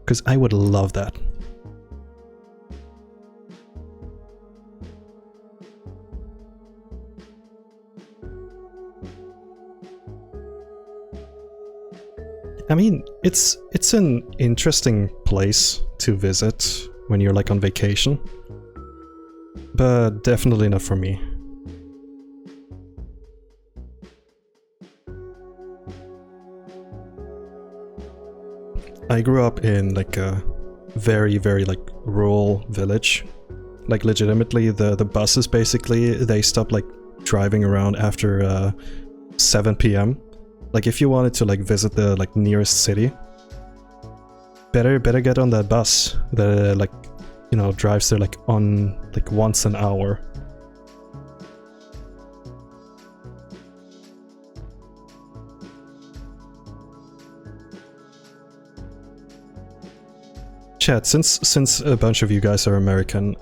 Because I would love that. I mean, it's an interesting place to visit when you're like on vacation. But definitely not for me. I grew up in like a very, very like rural village. Like legitimately the buses basically, they stop like driving around after 7 PM. Like if you wanted to like visit the like nearest city, better get on that bus that like, you know, drives there like on like once an hour. Chat, since a bunch of you guys are American,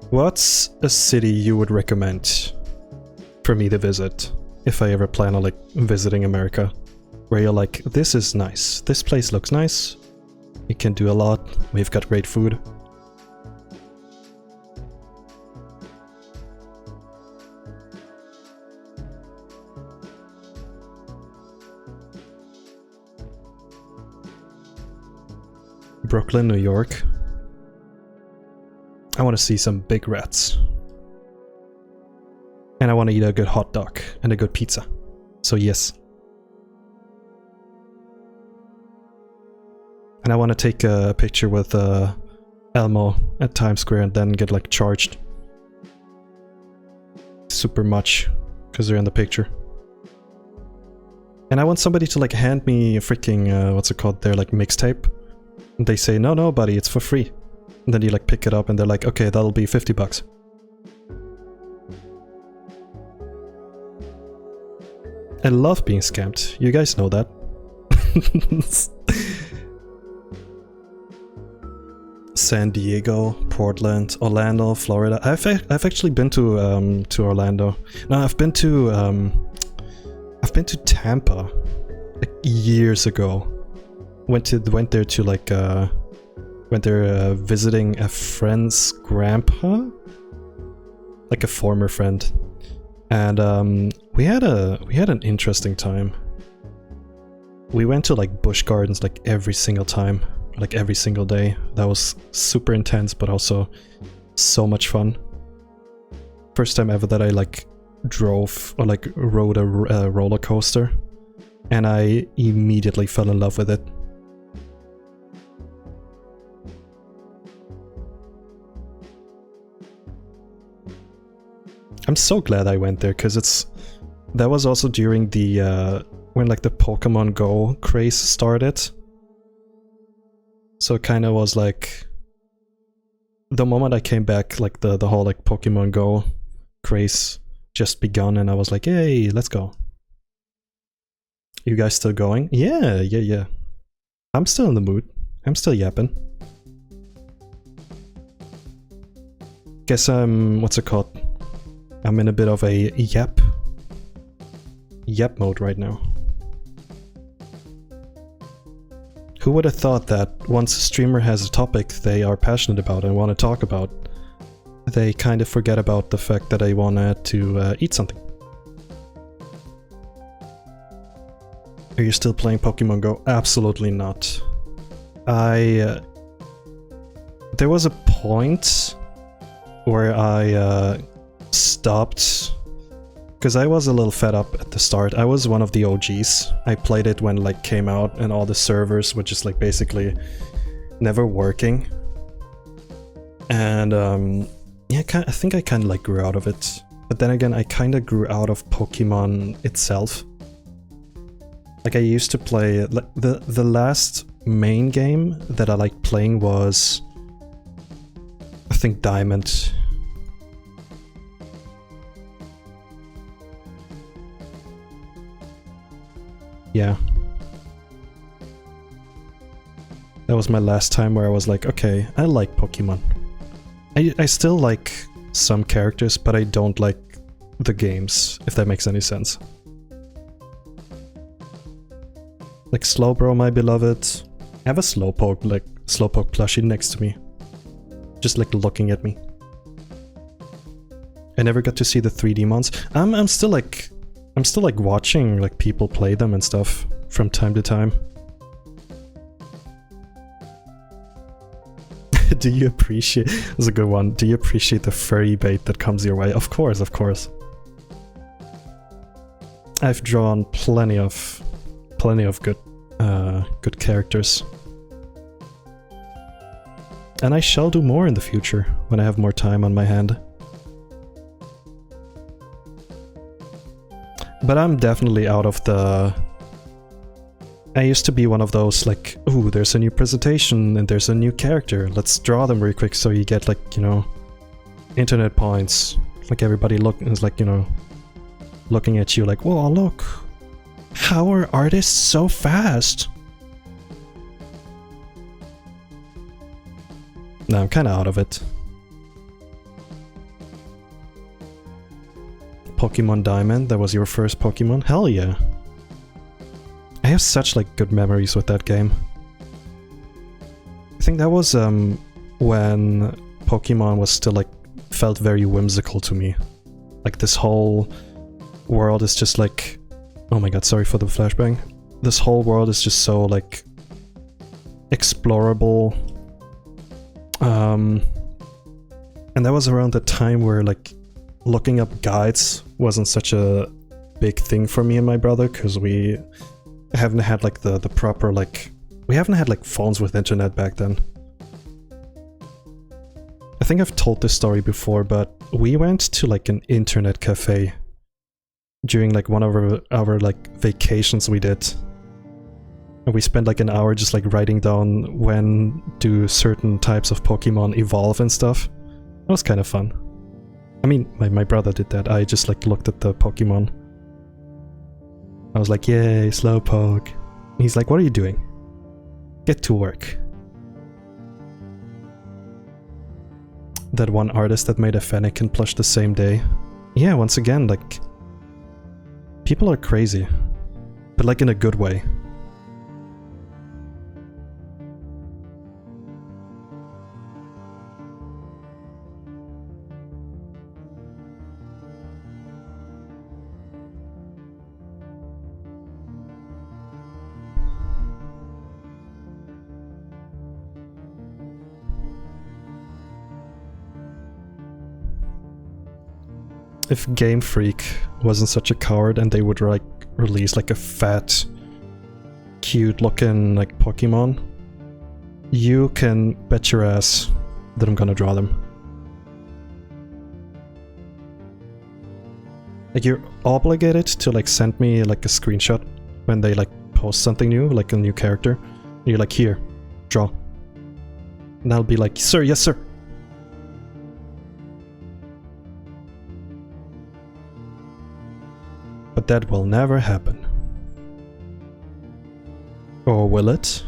what's a city you would recommend for me to visit if I ever plan on like visiting America? Where you're like, this is nice, this place looks nice, you can do a lot, we've got great food. Brooklyn, New York. I want to see some big rats. And I want to eat a good hot dog and a good pizza. So yes. And I want to take a picture with Elmo at Times Square and then get like charged super much because they're in the picture. And I want somebody to like hand me a freaking what's it called? Their like mixtape. And they say, no buddy, it's for free. And then you like pick it up and they're like, okay, that'll be 50 bucks. I love being scammed. You guys know that. San Diego, Portland, Orlando, Florida. I've actually been to Orlando. No, I've been to Tampa like years ago. Went there to like visiting a friend's grandpa, like a former friend, and we had an interesting time. We went to like Busch Gardens like every single time, like every single day. That was super intense, but also so much fun. First time ever that I like drove or like rode a roller coaster, and I immediately fell in love with it. I'm so glad I went there because that was also during the when like the Pokemon Go craze started. So it kind of was like the moment I came back, like the whole like Pokemon Go craze just begun, and I was like, hey, let's go. You guys still going? Yeah. I'm still in the mood. I'm still yapping. Guess I'm what's it called? I'm in a bit of a yap mode right now. who would have thought that once a streamer has a topic they are passionate about and want to talk about, they kind of forget about the fact that they want to eat something. Are you still playing Pokemon Go? Absolutely not. There was a point where I stopped because I was a little fed up at the start. I was one of the OGs. I played it when like came out and all the servers were just like basically never working. And yeah, I think I kind of like grew out of it. But then again, I kind of grew out of Pokemon itself. Like I used to play, like the last main game that I liked playing was, I think, Diamond. Yeah. That was my last time where I was like, okay, I like Pokemon. I still like some characters, but I don't like the games, if that makes any sense. Like Slowbro, my beloved. I have a Slowpoke plushie next to me. Just like looking at me. I never got to see the 3D mons. I'm still like watching like people play them and stuff from time to time. Do you appreciate... That's a good one. Do you appreciate the furry bait that comes your way? Of course, of course. I've drawn plenty of good characters. And I shall do more in the future, when I have more time on my hand. But I'm definitely out of the... I used to be one of those like, ooh, there's a new presentation and there's a new character. Let's draw them really quick so you get like, you know, internet points. Like everybody is like, you know, looking at you like, whoa, look. How are artists so fast? No, I'm kind of out of it. Pokemon Diamond, that was your first Pokemon? Hell yeah. I have such like good memories with that game. I think that was when Pokemon was still like felt very whimsical to me. Like this whole world is just like, oh my god, sorry for the flashbang. This whole world is just so like explorable. And that was around the time where like looking up guides wasn't such a big thing for me and my brother, because we haven't had like the proper like, we haven't had like phones with internet back then. I think I've told this story before, but we went to like an internet cafe during like one of our like vacations we did. And we spent like an hour just like writing down when do certain types of Pokemon evolve and stuff. It was kind of fun. I mean, my brother did that. I just like looked at the Pokemon. I was like, yay, Slowpoke. He's like, what are you doing? Get to work. That one artist that made a Fennekin plush the same day. Yeah, once again, like, people are crazy. But like in a good way. If Game Freak wasn't such a coward and they would like release like a fat, cute looking like Pokemon, you can bet your ass that I'm gonna draw them. Like you're obligated to like send me like a screenshot when they like post something new, like a new character. And you're like, here, draw. And I'll be like, sir, yes sir. But that will never happen. Or will it?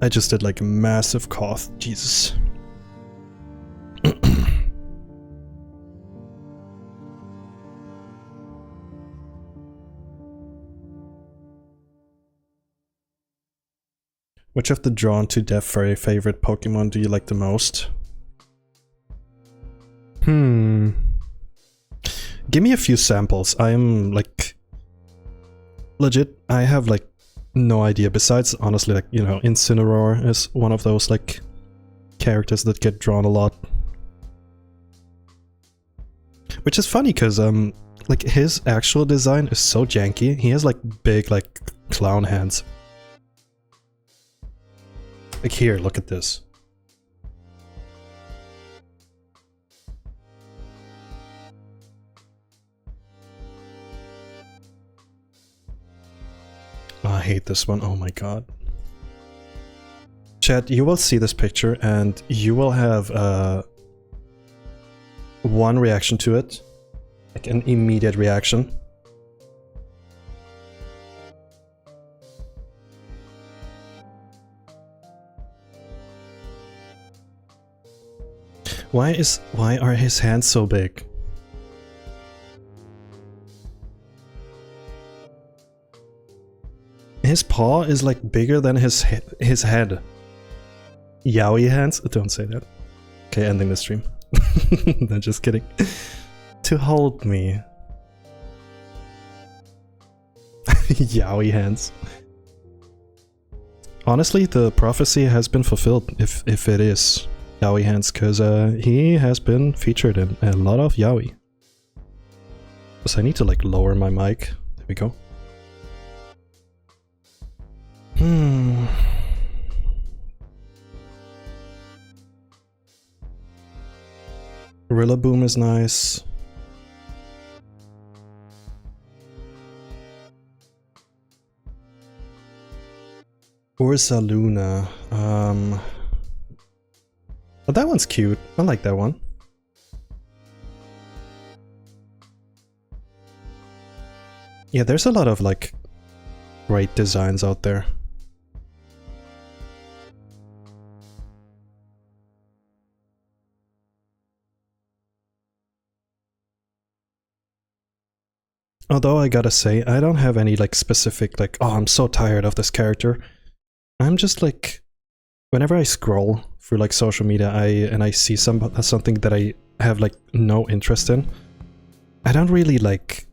I just did like a massive cough. Jesus. Which of the Drawn to Death Fairy favorite Pokemon do you like the most? Give me a few samples. I'm like... legit, I have like no idea. Besides, honestly, like, you know, Incineroar is one of those like characters that get drawn a lot. Which is funny because like his actual design is so janky. He has like big like clown hands. Like here, look at this. Oh, I hate this one. Oh my god. Chat, you will see this picture and you will have one reaction to it. Like an immediate reaction. Why are his hands so big? His paw is like bigger than his head. Yaoi hands? Don't say that. Okay, ending the stream. No, just kidding. To hold me. Yaoi hands. Honestly, the prophecy has been fulfilled if it is Yaoi hands, because he has been featured in a lot of Yaoi. So I need to like lower my mic. There we go. Rillaboom is nice. Ursaluna. But that one's cute. I like that one. Yeah, there's a lot of like great designs out there. Although I gotta say, I don't have any like specific like, oh, I'm so tired of this character. I'm just like, whenever I scroll through like social media, I see something that I have like no interest in, I don't really like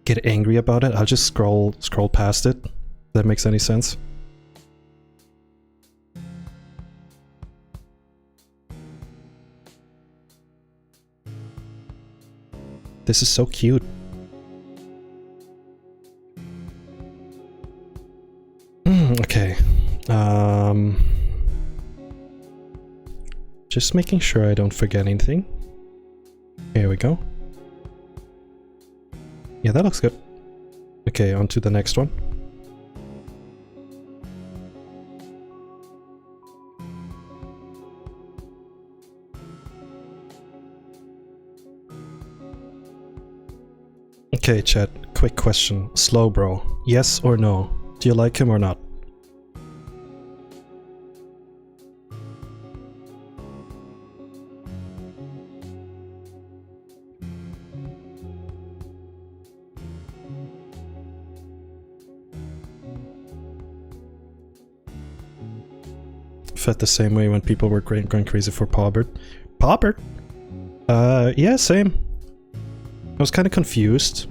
get angry about it. I'll just scroll past it. If that makes any sense. This is so cute. Okay. Just making sure I don't forget anything. Here we go. Yeah, that looks good. Okay, on to the next one. Okay, chat, quick question. Slowbro, yes or no? Do you like him or not? Felt the same way when people were going crazy for Pawbert. Pawbert? Yeah, same. I was kind of confused.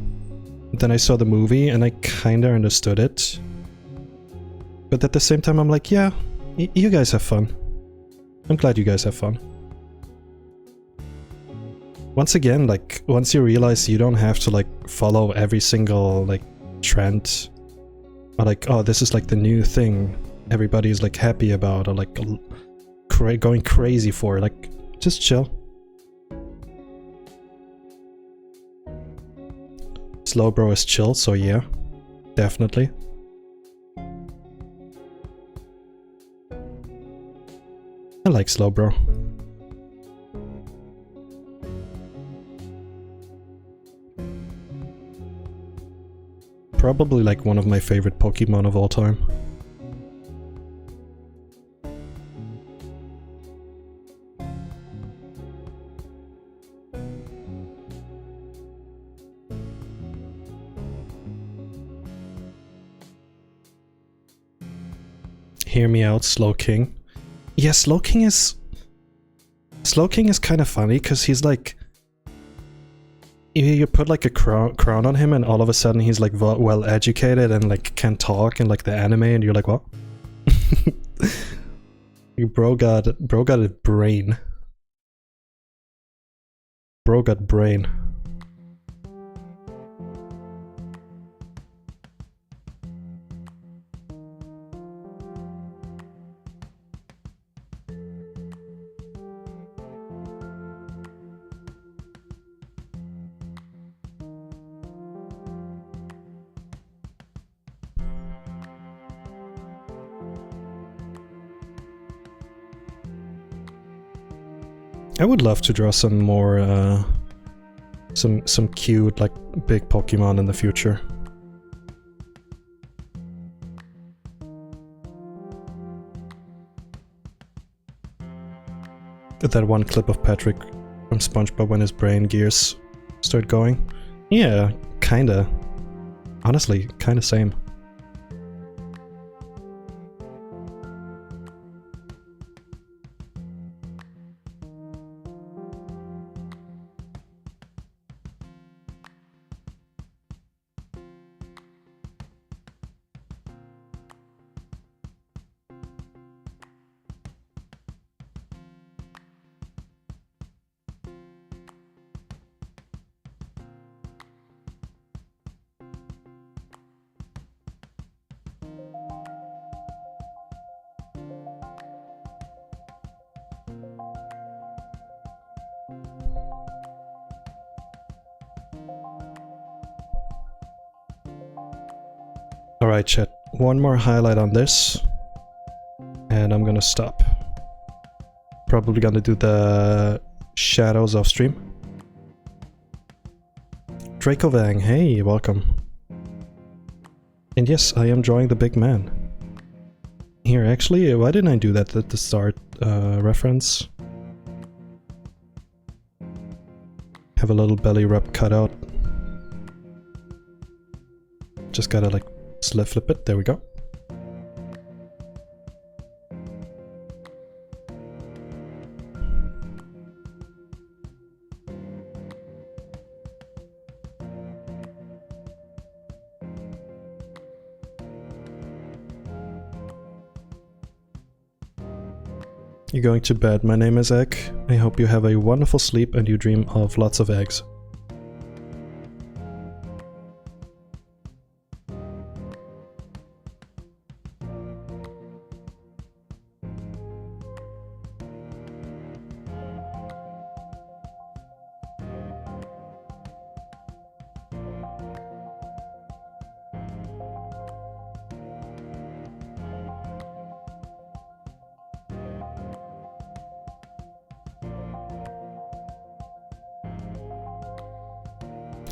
Then I saw the movie and I kind of understood it. But at the same time I'm like, yeah, you guys have fun. I'm glad you guys have fun. Once again, like, once you realize you don't have to like follow every single like trend. Or like, oh, this is like the new thing everybody's like happy about or like going crazy for. Like, just chill. Slowbro is chill, so yeah, definitely. I like Slowbro. Probably like one of my favorite Pokemon of all time. Hear me out, Slow King. Yeah, Slow King is kind of funny because he's like, you put like a crown on him and all of a sudden he's like well educated and like can talk in like the anime and you're like, what? Bro got a brain. Bro got brain. I would love to draw some more, some cute, like, big Pokemon in the future. That one clip of Patrick from SpongeBob when his brain gears start going. Yeah, kinda. Honestly, kinda same. Alright chat, one more highlight on this and I'm gonna stop. Probably gonna do the shadows off stream. Dracovang, hey, welcome. And yes, I am drawing the big man. Here, actually, why didn't I do that at the start reference? Have a little belly rub cutout. Just gotta like flip it, there we go. You're going to bed. My name is Egg. I hope you have a wonderful sleep and you dream of lots of eggs.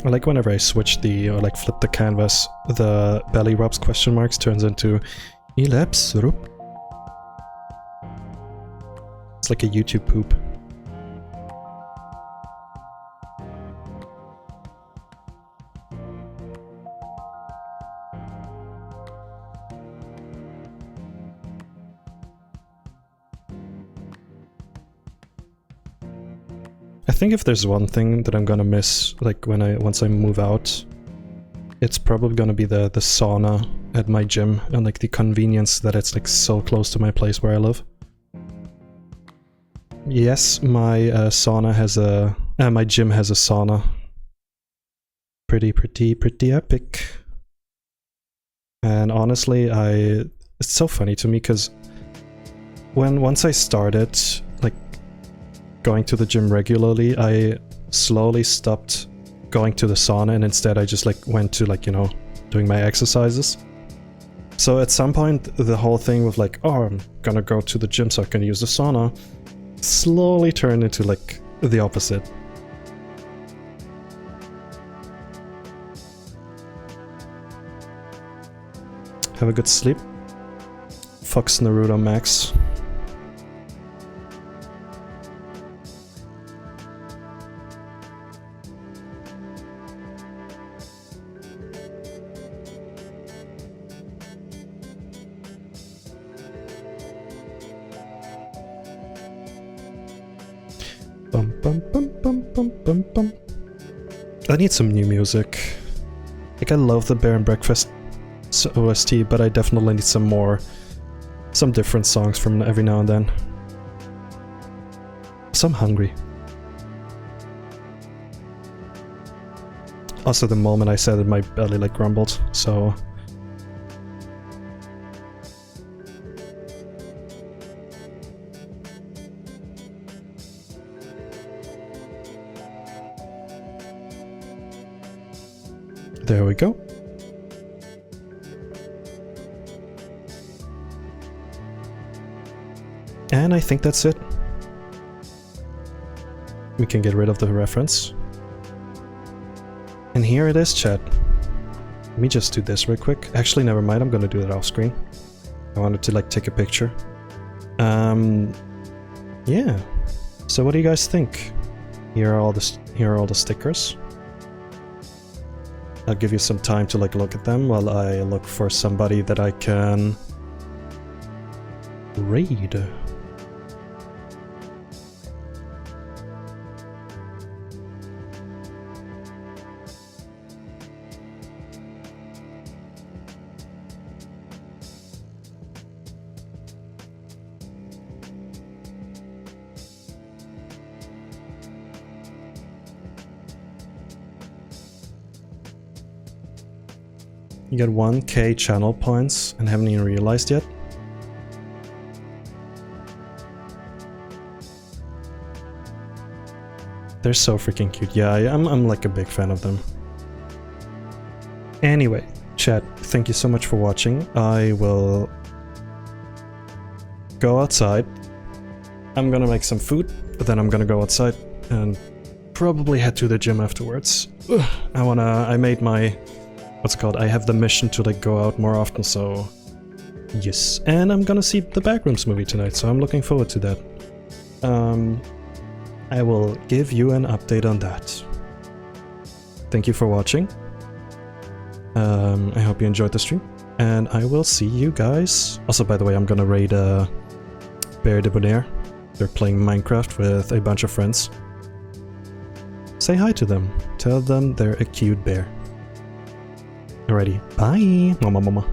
I like whenever I switch the, or like flip the canvas, the belly rubs question marks turns into Elaps Rup. It's like a YouTube poop. I think if there's one thing that I'm gonna miss, like once I move out, it's probably gonna be the sauna at my gym and like the convenience that it's like so close to my place where I live. Yes, my sauna has a my gym has a sauna. Pretty epic. And honestly, it's so funny to me because once I started like going to the gym regularly, I slowly stopped going to the sauna and instead I just like went to like, you know, doing my exercises. So at some point the whole thing with like, oh, I'm gonna go to the gym so I can use the sauna slowly turned into like the opposite. Have a good sleep. Fox Naruto Max. Bum, bum, bum, bum, bum, bum, bum. I need some new music. Like, I love the Bear and Breakfast OST, but I definitely need some different songs from every now and then. So I'm hungry. Also, the moment I said it, my belly like grumbled, so... There we go. And I think that's it. We can get rid of the reference. And here it is, chat. Let me just do this real quick. Actually, never mind, I'm gonna do it off screen. I wanted to like take a picture. Yeah. So what do you guys think? Here are all the stickers. I'll give you some time to like look at them while I look for somebody that I can raid. You got 1k channel points and haven't even realized yet. They're so freaking cute. Yeah, I'm like a big fan of them. Anyway, chat, thank you so much for watching. I will go outside. I'm gonna make some food, but then I'm gonna go outside and probably head to the gym afterwards. I made my... what's it called? I have the mission to like go out more often, so yes. And I'm gonna see the Backrooms movie tonight, so I'm looking forward to that. I will give you an update on that. Thank you for watching. I hope you enjoyed the stream, and I will see you guys. Also, by the way, I'm gonna raid Bear Debonair. They're playing Minecraft with a bunch of friends. Say hi to them. Tell them they're a cute bear. Alrighty, bye! Mama.